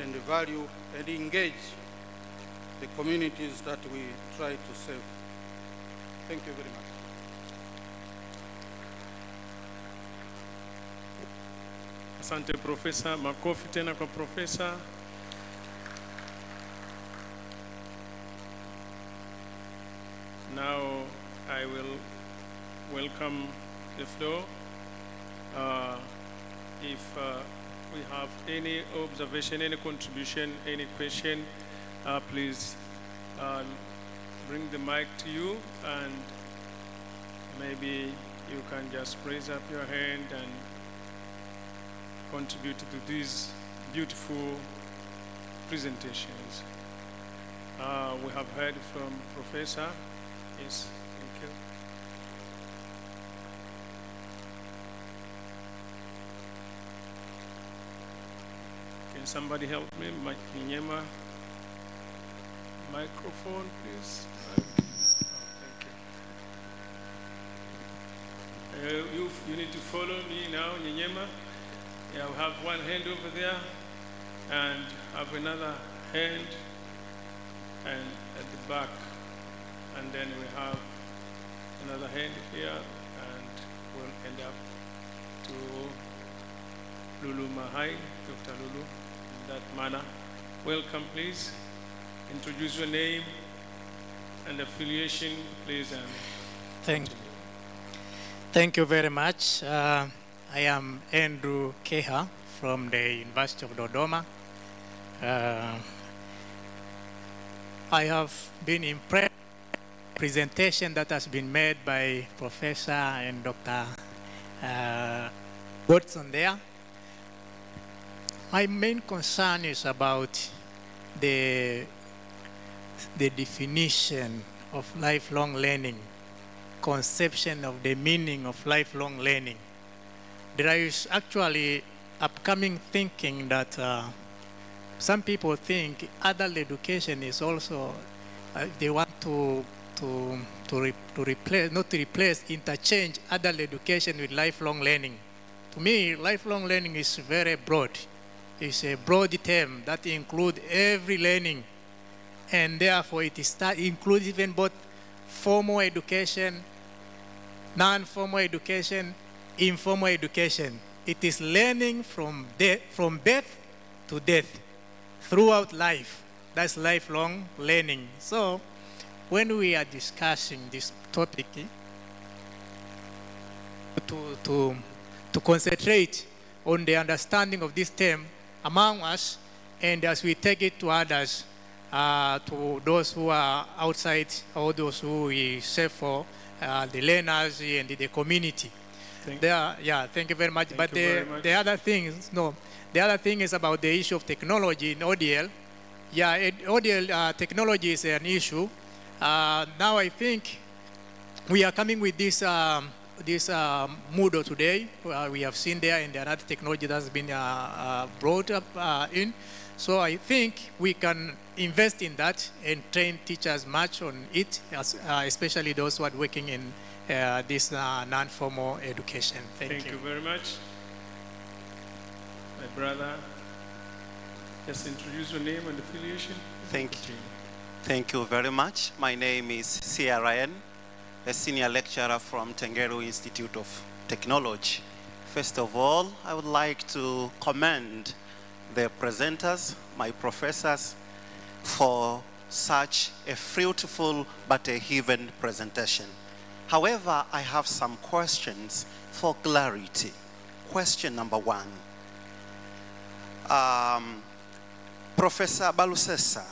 and value and engage the communities that we try to serve. Thank you very much. Asante Profesa, makofi tena kwa Profesa. Now I will welcome the floor. If we have any observation, any contribution, any question, please bring the mic to you, and maybe you can just raise up your hand and contribute to these beautiful presentations. We have heard from Professor. Yes, thank you. Can somebody help me? Nyema, microphone, please. Thank you. You need to follow me now, Nyema. Yeah, we have one hand over there, and have another hand, and at the back, and then we have another hand here, and we'll end up to Lulu Mahai, Dr. Lulu, in that manner. Welcome, please. Introduce your name and affiliation, please. Thank you very much. I am Andrew Keha from the University of Dodoma. I have been impressed with the presentation that has been made by Professor and Dr. Watson there. My main concern is about the definition of lifelong learning, conception of the meaning of lifelong learning. There is actually upcoming thinking that some people think adult education is also, they want to replace, not to replace, interchange adult education with lifelong learning. To me, lifelong learning is very broad. It's a broad term that includes every learning, and therefore it includes even both formal education, non-formal education, informal education. It is learning from birth to death, throughout life. That's lifelong learning. So when we are discussing this topic, to concentrate on the understanding of this term among us, and as we take it to others, to those who are outside, or those who we serve for, the learners and the community. Thank you very much. But the other thing is about the issue of technology in ODL. Yeah, ODL technology is an issue. Now I think we are coming with this Moodle today. We have seen there, and another technology that has been brought up in. So I think we can invest in that and train teachers much on it, especially those who are working in this non-formal education. Thank you. Thank you very much. My brother, just introduce your name and affiliation. Thank you very much. My name is CRN, a senior lecturer from Tengeru Institute of Technology. First of all, I would like to commend the presenters, my professors, for such a fruitful but a even presentation. However, I have some questions for clarity. Question number one. Professor Balusesa,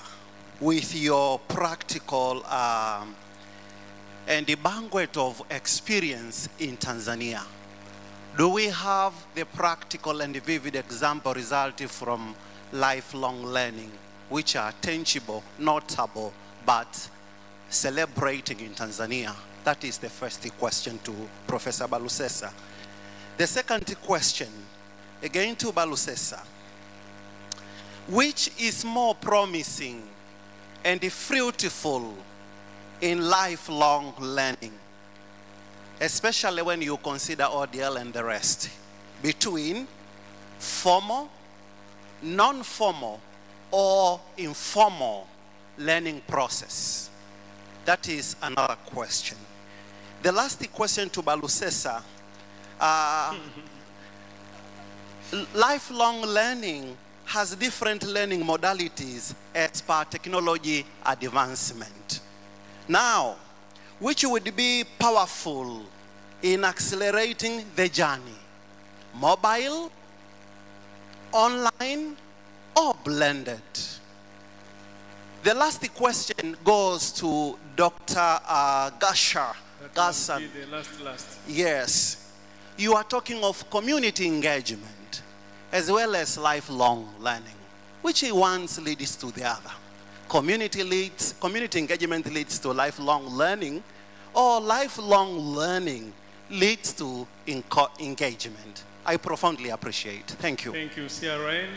with your practical and the banquet of experience in Tanzania, do we have the practical and the vivid example resulting from lifelong learning, which are tangible, notable, but celebrating in Tanzania? That is the first question to Professor Balusesa. The second question, again to Balusesa. Which is more promising and fruitful in lifelong learning, especially when you consider ODL and the rest, between formal, non-formal, or informal learning process? That is another question. The last question to Balusesa, lifelong learning has different learning modalities as per technology advancement. Now, which would be powerful in accelerating the journey? Mobile, online, or blended? The last question goes to Dr. Gashan. The last. Yes. You are talking of community engagement as well as lifelong learning. Which one leads to the other? Community engagement leads to lifelong learning, or lifelong learning leads to engagement? I profoundly appreciate. Thank you. Thank you, CRN.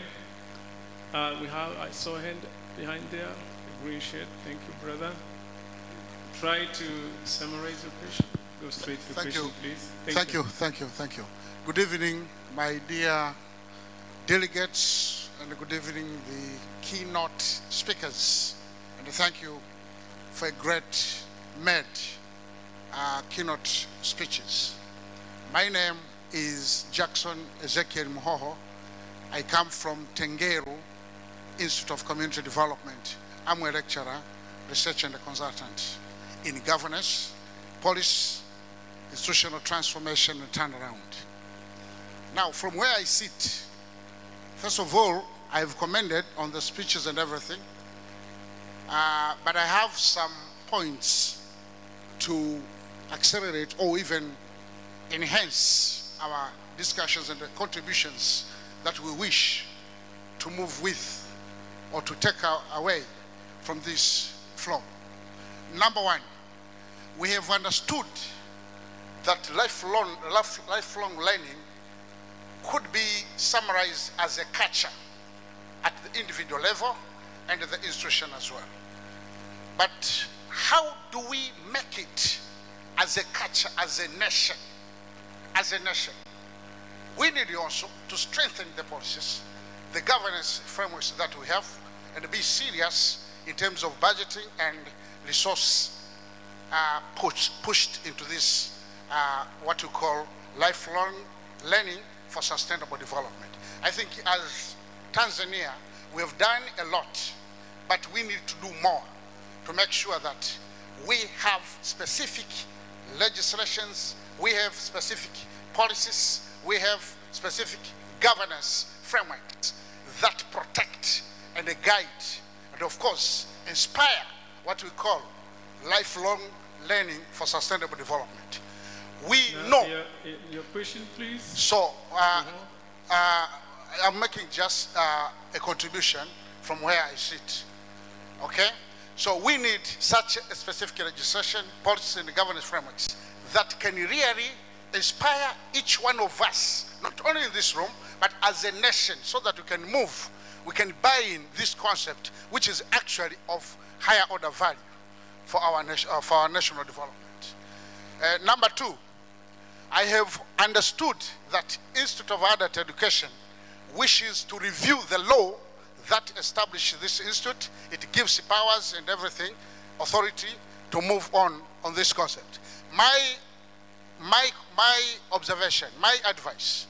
I saw a hand behind there, a green shirt. Thank you, brother. Try to summarize your question. Go straight to the question, please. Thank you. Good evening, my dear delegates, and good evening, the keynote speakers. And thank you for a great keynote speeches. My name is Jackson Ezekiel Muhoho. I come from Tengeru Institute of Community Development. I'm a lecturer, researcher, and a consultant in governance, policy, institutional transformation, and turnaround. Now, from where I sit, first of all, I've commented on the speeches and everything, but I have some points to accelerate or even enhance our discussions and the contributions that we wish to move with or to take away from this flow. Number one, we have understood that lifelong learning could be summarized as a culture at the individual level and at the institution as well. But how do we make it as a culture, as a nation? As a nation, we need also to strengthen the policies, the governance frameworks that we have, and be serious in terms of budgeting and resource pushed into this, what we call lifelong learning for sustainable development. I think as Tanzania, we have done a lot, but we need to do more to make sure that we have specific legislations, we have specific policies, we have specific governance frameworks that protect and guide and, of course, inspire what we call lifelong learning for sustainable development. We know. Your question, please. So, I'm making just a contribution from where I sit. Okay? So we need such a specific legislation, policies, and governance frameworks that can really inspire each one of us, not only in this room, but as a nation, so that we can move, we can buy in this concept, which is actually of higher order value for our national development. Number two, I have understood that Institute of Adult Education wishes to review the law that established this institute. It gives powers and everything, authority to move on this concept. My observation, my advice,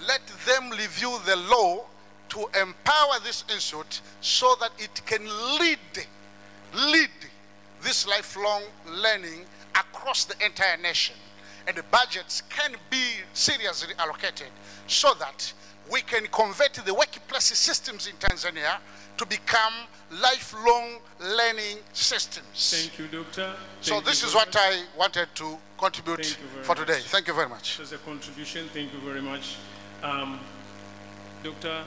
let them review the law to empower this institute so that it can lead this lifelong learning across the entire nation. And the budgets can be seriously allocated so that we can convert the workplace systems in Tanzania to become lifelong learning systems. Thank you, Doctor. So this is what I wanted to contribute for today. Thank you very much. As a contribution, thank you very much. Dr.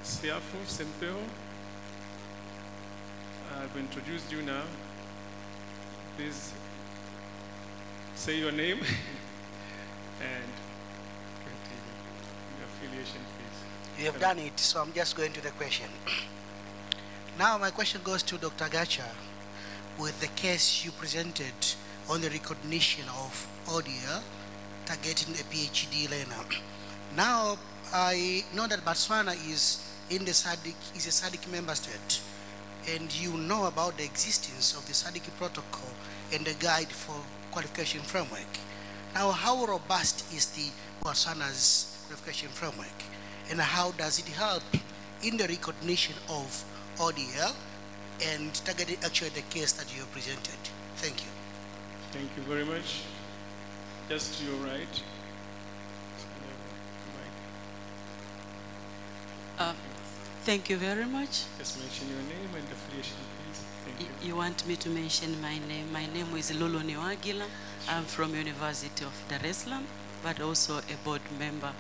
Siafu Sempeo, I've introduced you now. Please say your name and your affiliation, please. You have done it, so I'm just going to the question. Now my question goes to Dr. Gacha with the case you presented on the recognition of ODL targeting a PhD learner. Now I know that Botswana is in the SADC, is a SADC member state, and you know about the existence of the SADC protocol and the guide for qualification framework. Now, how robust is the Botswana's qualification framework, and how does it help in the recognition of ODL and targeting actually the case that you have presented? Thank you. Thank you very much. Just to your right. Thank you very much. Just mention your name and affiliation, please. Thank you. You want me to mention my name? My name is Lulu Niwagila. I'm from University of Dar es Salaam, but also a board member.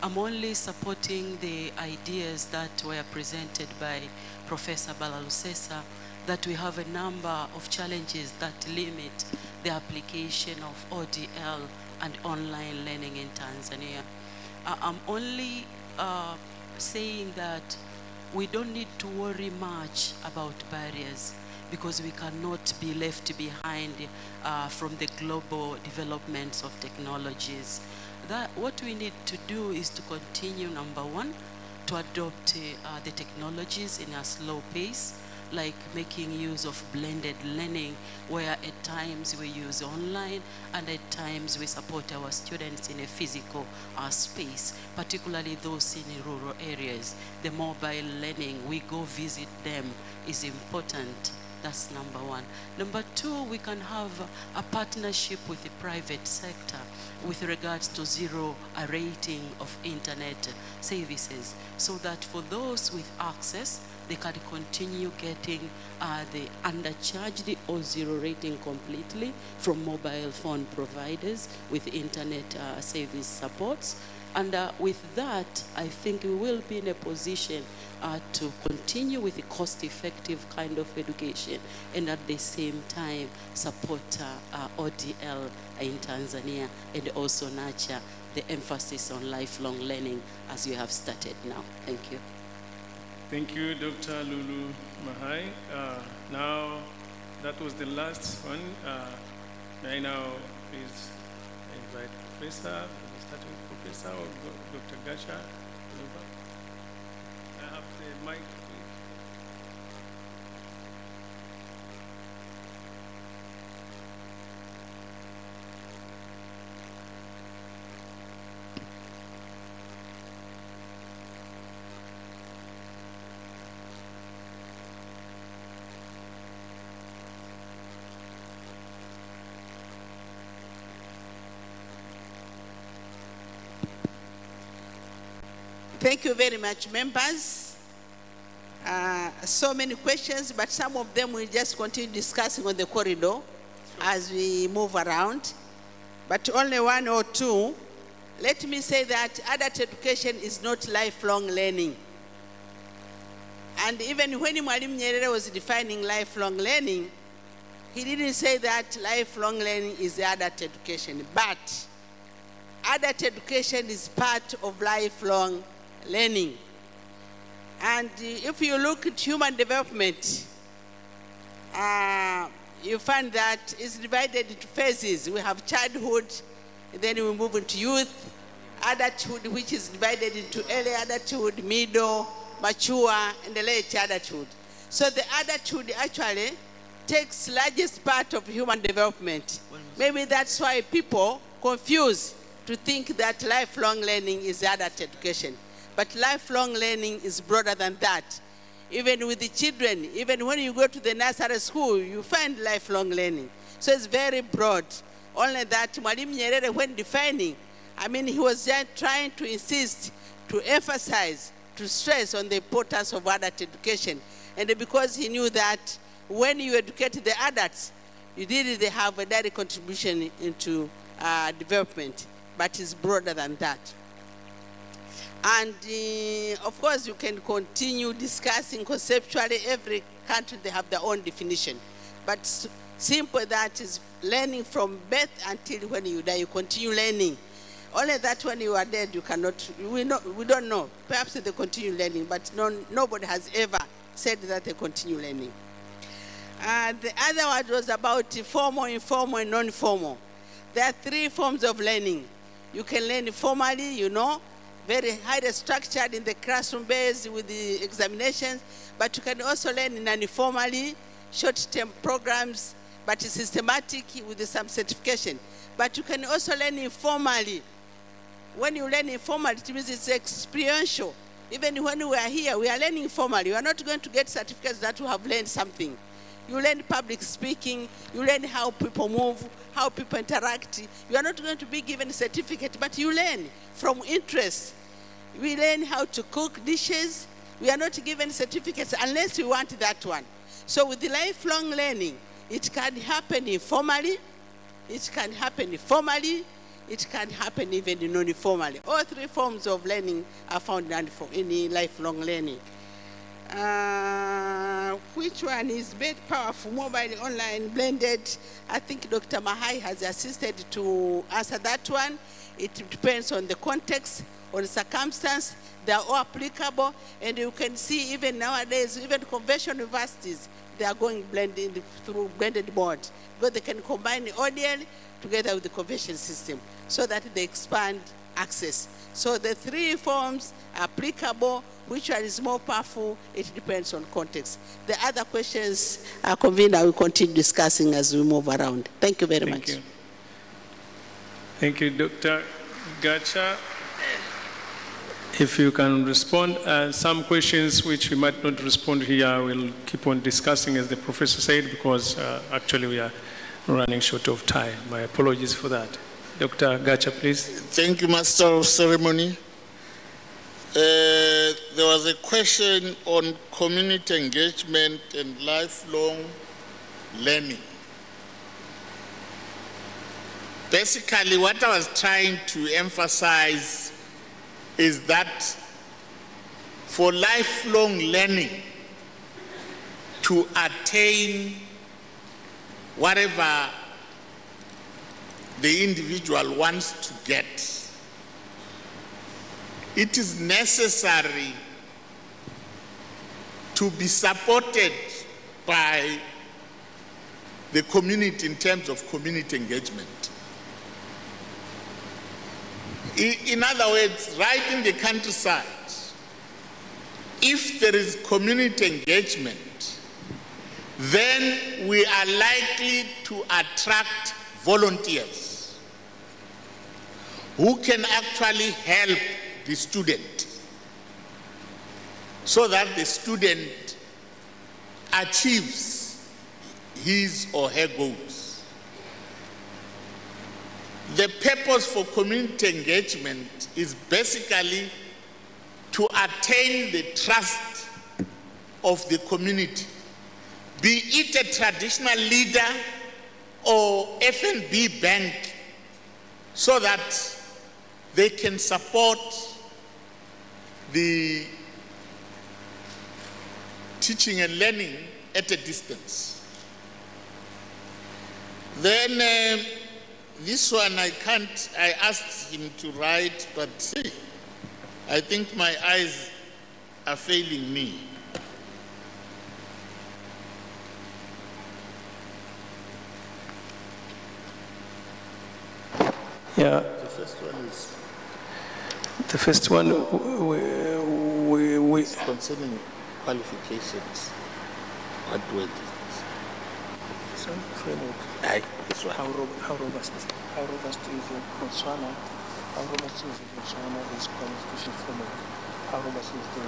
I'm only supporting the ideas that were presented by Professor Balalusesa, that we have a number of challenges that limit the application of ODL and online learning in Tanzania. I'm only saying that we don't need to worry much about barriers, because we cannot be left behind from the global developments of technologies. What we need to do is to continue, number one, to adopt the technologies in a slow pace, like making use of blended learning, where at times we use online and at times we support our students in a physical space, particularly those in rural areas. The mobile learning, we go visit them, is important. That's number one. Number two, we can have a partnership with the private sector with regards to zero rating of internet services, so that for those with access, they can continue getting the undercharged or zero rating completely from mobile phone providers with internet service supports. And with that, I think we will be in a position to continue with the cost-effective kind of education, and at the same time support ODL in Tanzania, and also nurture the emphasis on lifelong learning as you have started now. Thank you. Thank you, Dr. Lulu Mahai. Now, that was the last one. May I now please invite Professor, starting with Professor or Dr. Gacha? I have the mic, please. Thank you very much, members. So many questions, but some of them we'll just continue discussing on the corridor as we move around. But only one or two. Let me say that adult education is not lifelong learning. And even when Mwalimu Nyerere was defining lifelong learning, he didn't say that lifelong learning is adult education, but adult education is part of lifelong learning. And if you look at human development, you find that it's divided into phases. We have childhood, and then we move into youth, adulthood, which is divided into early adulthood, middle, mature, and the late adulthood. So the adulthood actually takes largest part of human development. Maybe that's why people confuse to think that lifelong learning is adult education. But lifelong learning is broader than that. Even with the children, even when you go to the nursery school, you find lifelong learning. So it's very broad. Only that Mwalimu Nyerere, when defining, I mean, he was just trying to insist, to emphasize, to stress on the importance of adult education. And because he knew that when you educate the adults, you really have a direct contribution into development, but it's broader than that. And of course, you can continue discussing conceptually. Every country, they have their own definition. But simple, that is learning from birth until when you die, you continue learning. Only that when you are dead, you cannot, we don't know. Perhaps they continue learning, but nobody has ever said that they continue learning. The other one was about formal, informal, and non-formal. There are three forms of learning. You can learn formally, you know, very highly structured in the classroom base with the examinations, but you can also learn non-formally, short-term programs, but systematic with some certification. But you can also learn informally. When you learn informally, it means it's experiential. Even when we are here, we are learning informally. You are not going to get certificates that you have learned something. You learn public speaking, you learn how people move, how people interact. You are not going to be given a certificate, but you learn from interest. We learn how to cook dishes. We are not given certificates unless we want that one. So with the lifelong learning, it can happen informally, it can happen formally, it can happen even non-formally. All three forms of learning are found in lifelong learning. Which one is better, powerful, mobile, online, blended? I think Dr. Mahai has assisted to answer that one. It depends on the context, on the circumstance. They are all applicable, and you can see even nowadays, even conventional universities, they are going blended through blended mode, because they can combine the ODL together with the convention system so that they expand access. So the three forms are applicable. Which one is more powerful? It depends on context. The other questions are convened. I will continue discussing as we move around. Thank you very much. Thank you, Dr. Gacha. If you can respond, some questions which we might not respond here, we'll keep on discussing, as the professor said, because actually we are running short of time. My apologies for that. Dr. Gacha, please. Thank you, Master of Ceremony. There was a question on community engagement and lifelong learning. Basically, what I was trying to emphasize is that for lifelong learning to attain whatever the individual wants to get, it is necessary to be supported by the community in terms of community engagement. In other words, right in the countryside, if there is community engagement, then we are likely to attract volunteers who can actually help the student so that the student achieves his or her goals. The purpose for community engagement is basically to attain the trust of the community, be it a traditional leader or FNB bank, so that they can support the teaching and learning at a distance. Then this one I asked him to write, but see, I think my eyes are failing me. Yeah. The first one is The first one, it's concerning qualifications. What word is this? Some framework. Aye, this one. How robust is Botswana? How robust is Botswana is qualification framework? How robust is the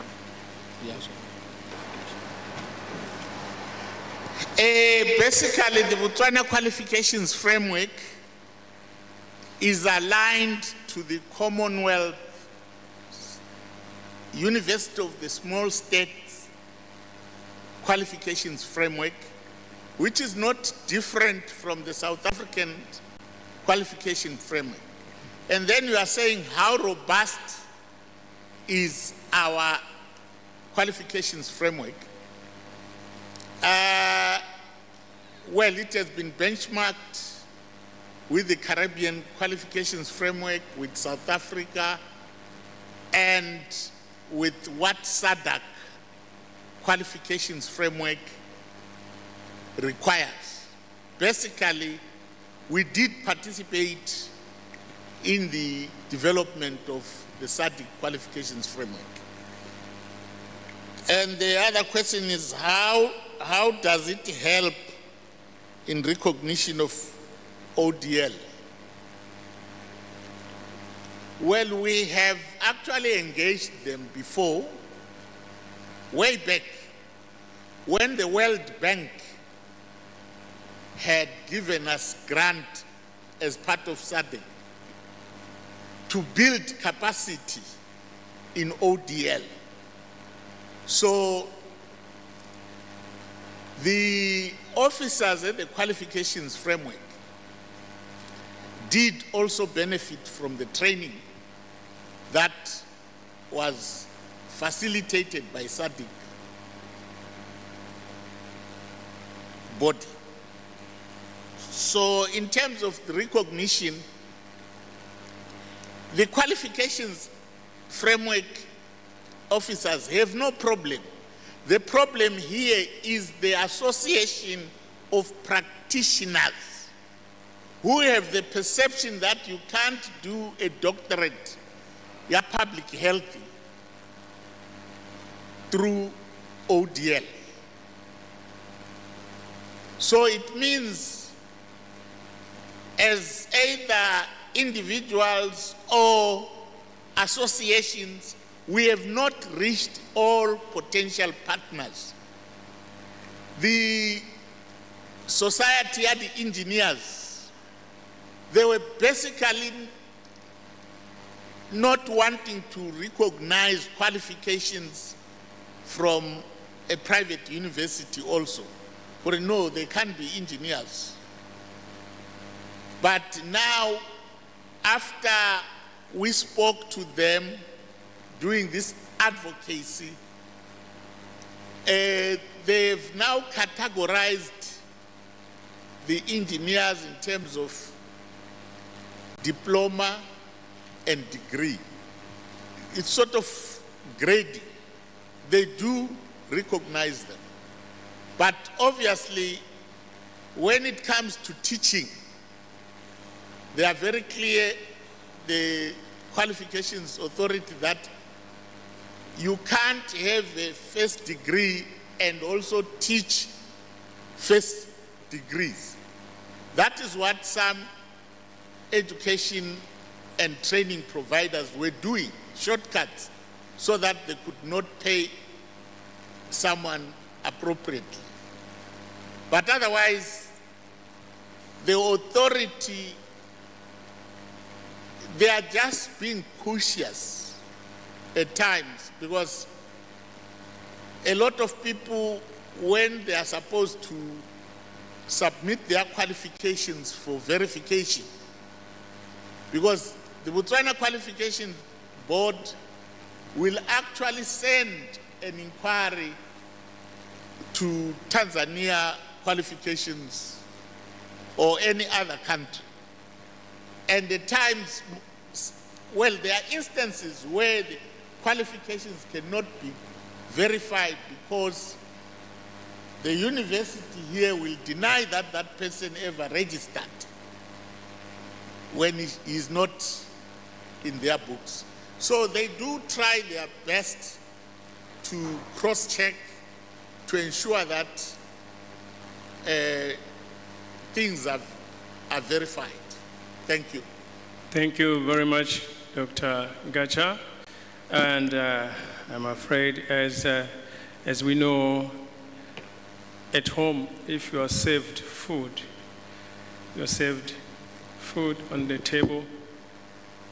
Basically, the Botswana qualifications framework is aligned to the Commonwealth University of the Small States qualifications framework, which is not different from the South African qualification framework. And then you are saying how robust is our qualifications framework. Well, it has been benchmarked with the Caribbean qualifications framework, with South Africa, and with what SADC qualifications framework requires. Basically, we did participate in the development of the SADC qualifications framework. And the other question is how does it help in recognition of ODL? Well, we have actually engaged them before, way back, when the World Bank had given us grant as part of SADC to build capacity in ODL. So the officers at the qualifications framework did also benefit from the training that was facilitated by SADC body. So in terms of the recognition, the qualifications framework officers have no problem. The problem here is the association of practitioners who have the perception that you can't do a doctorate in public health through ODL. So it means as either individuals or associations, we have not reached all potential partners. The society had the engineers. They were basically not wanting to recognize qualifications from a private university also. But no, they can't be engineers. But now, after we spoke to them doing this advocacy, they've now categorized the engineers in terms of diploma and degree. It's sort of grading. They do recognize them. But obviously, when it comes to teaching, they are very clear, the qualifications authority, that you can't have a first degree and also teach first degrees. That is what some education and training providers were doing, shortcuts, so that they could not pay someone appropriately. But otherwise, the authority, they are just being cautious at times, because a lot of people, when they are supposed to submit their qualifications for verification, because the Botswana Qualification Board will actually send an inquiry to Tanzania qualifications or any other country. And at times, well, there are instances where the qualifications cannot be verified because the university here will deny that that person ever registered when he is not in their books. So they do try their best to cross-check to ensure that things are verified. Thank you. Thank you very much, Dr. Gacha. And I'm afraid, as we know, at home, if you are served food, you're served food on the table,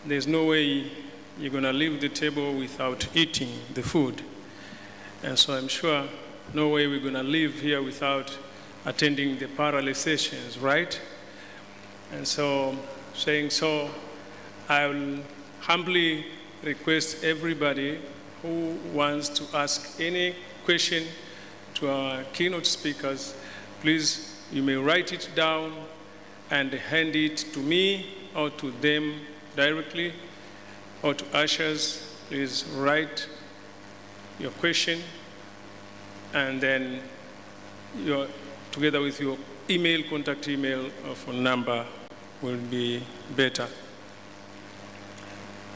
there's no way you're going to leave the table without eating the food. And so I'm sure no way we're going to leave here without attending the parallel sessions, right? And so, saying so, I will humbly request everybody who wants to ask any question to our keynote speakers, please, you may write it down and hand it to me or to them directly, or to ushers. Please write your question, and then together with your email, contact email or phone number will be better.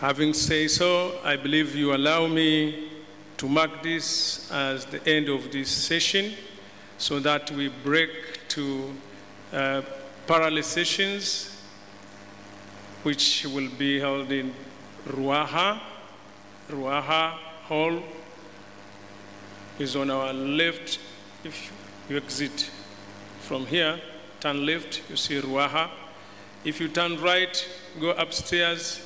Having said so, I believe you allow me to mark this as the end of this session so that we break to parallel sessions which will be held in Ruaha. Ruaha Hall is on our left. If you exit from here, turn left, you see Ruaha. If you turn right, go upstairs,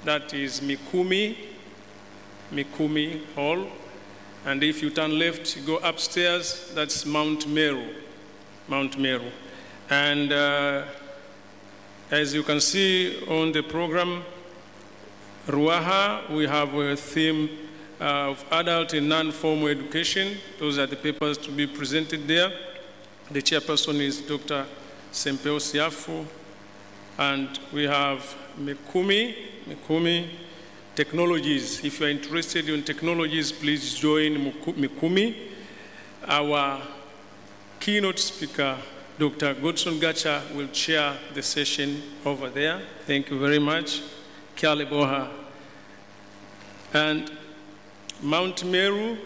that is Mikumi Hall. And if you turn left, go upstairs, that's Mount Meru. And as you can see on the program, Ruaha, we have a theme of adult and non-formal education. Those are the papers to be presented there. The chairperson is Dr. Sempeo Siafu. And we have Mikumi Technologies. If you are interested in technologies, please join Mikumi. Our keynote speaker, Dr. Godson Gacha, will chair the session over there. Thank you very much. Kyale Boha. And Mount Meru,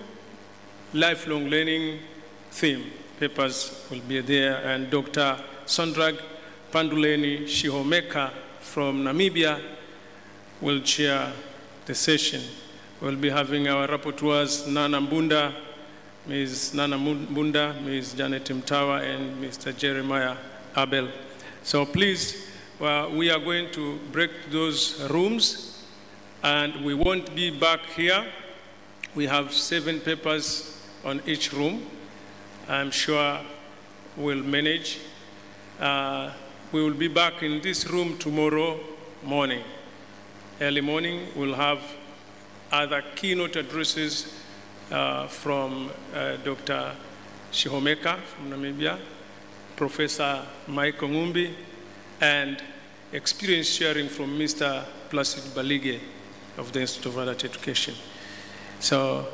lifelong learning theme. Papers will be there. And Dr. Sandrag Panduleni Shihomeka from Namibia will chair the session. We'll be having our rapporteurs, Nana Mbunda, Ms. Nana Mbunda, Ms. Janet Mtawa, and Mr. Jeremiah Abel. So please, we are going to break those rooms, and we won't be back here. We have 7 papers on each room. I'm sure we'll manage. We will be back in this room tomorrow morning. Early morning, we'll have other keynote addresses from Dr. Shihomeka from Namibia, Professor Mike Ngumbi, and experience sharing from Mr. Placid Balige of the Institute of Adult Education. So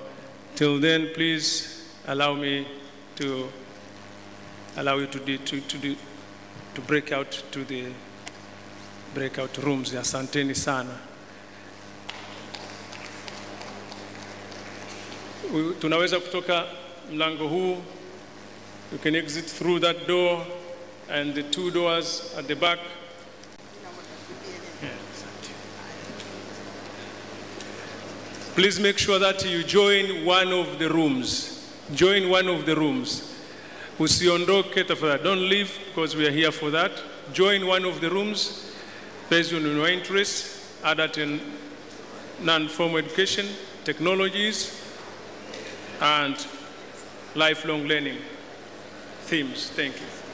till then, please allow me to allow you to break out to the breakout rooms. Asanteni sana. Tunaweza kutoka mlango huu. You can exit through that door and the 2 doors at the back. Please make sure that you join one of the rooms. Join one of the rooms. Usiondoke tafadhali. Don't leave because we are here for that. Join one of the rooms based on your interests, adult and non-formal education, technologies, and lifelong learning themes. Thank you.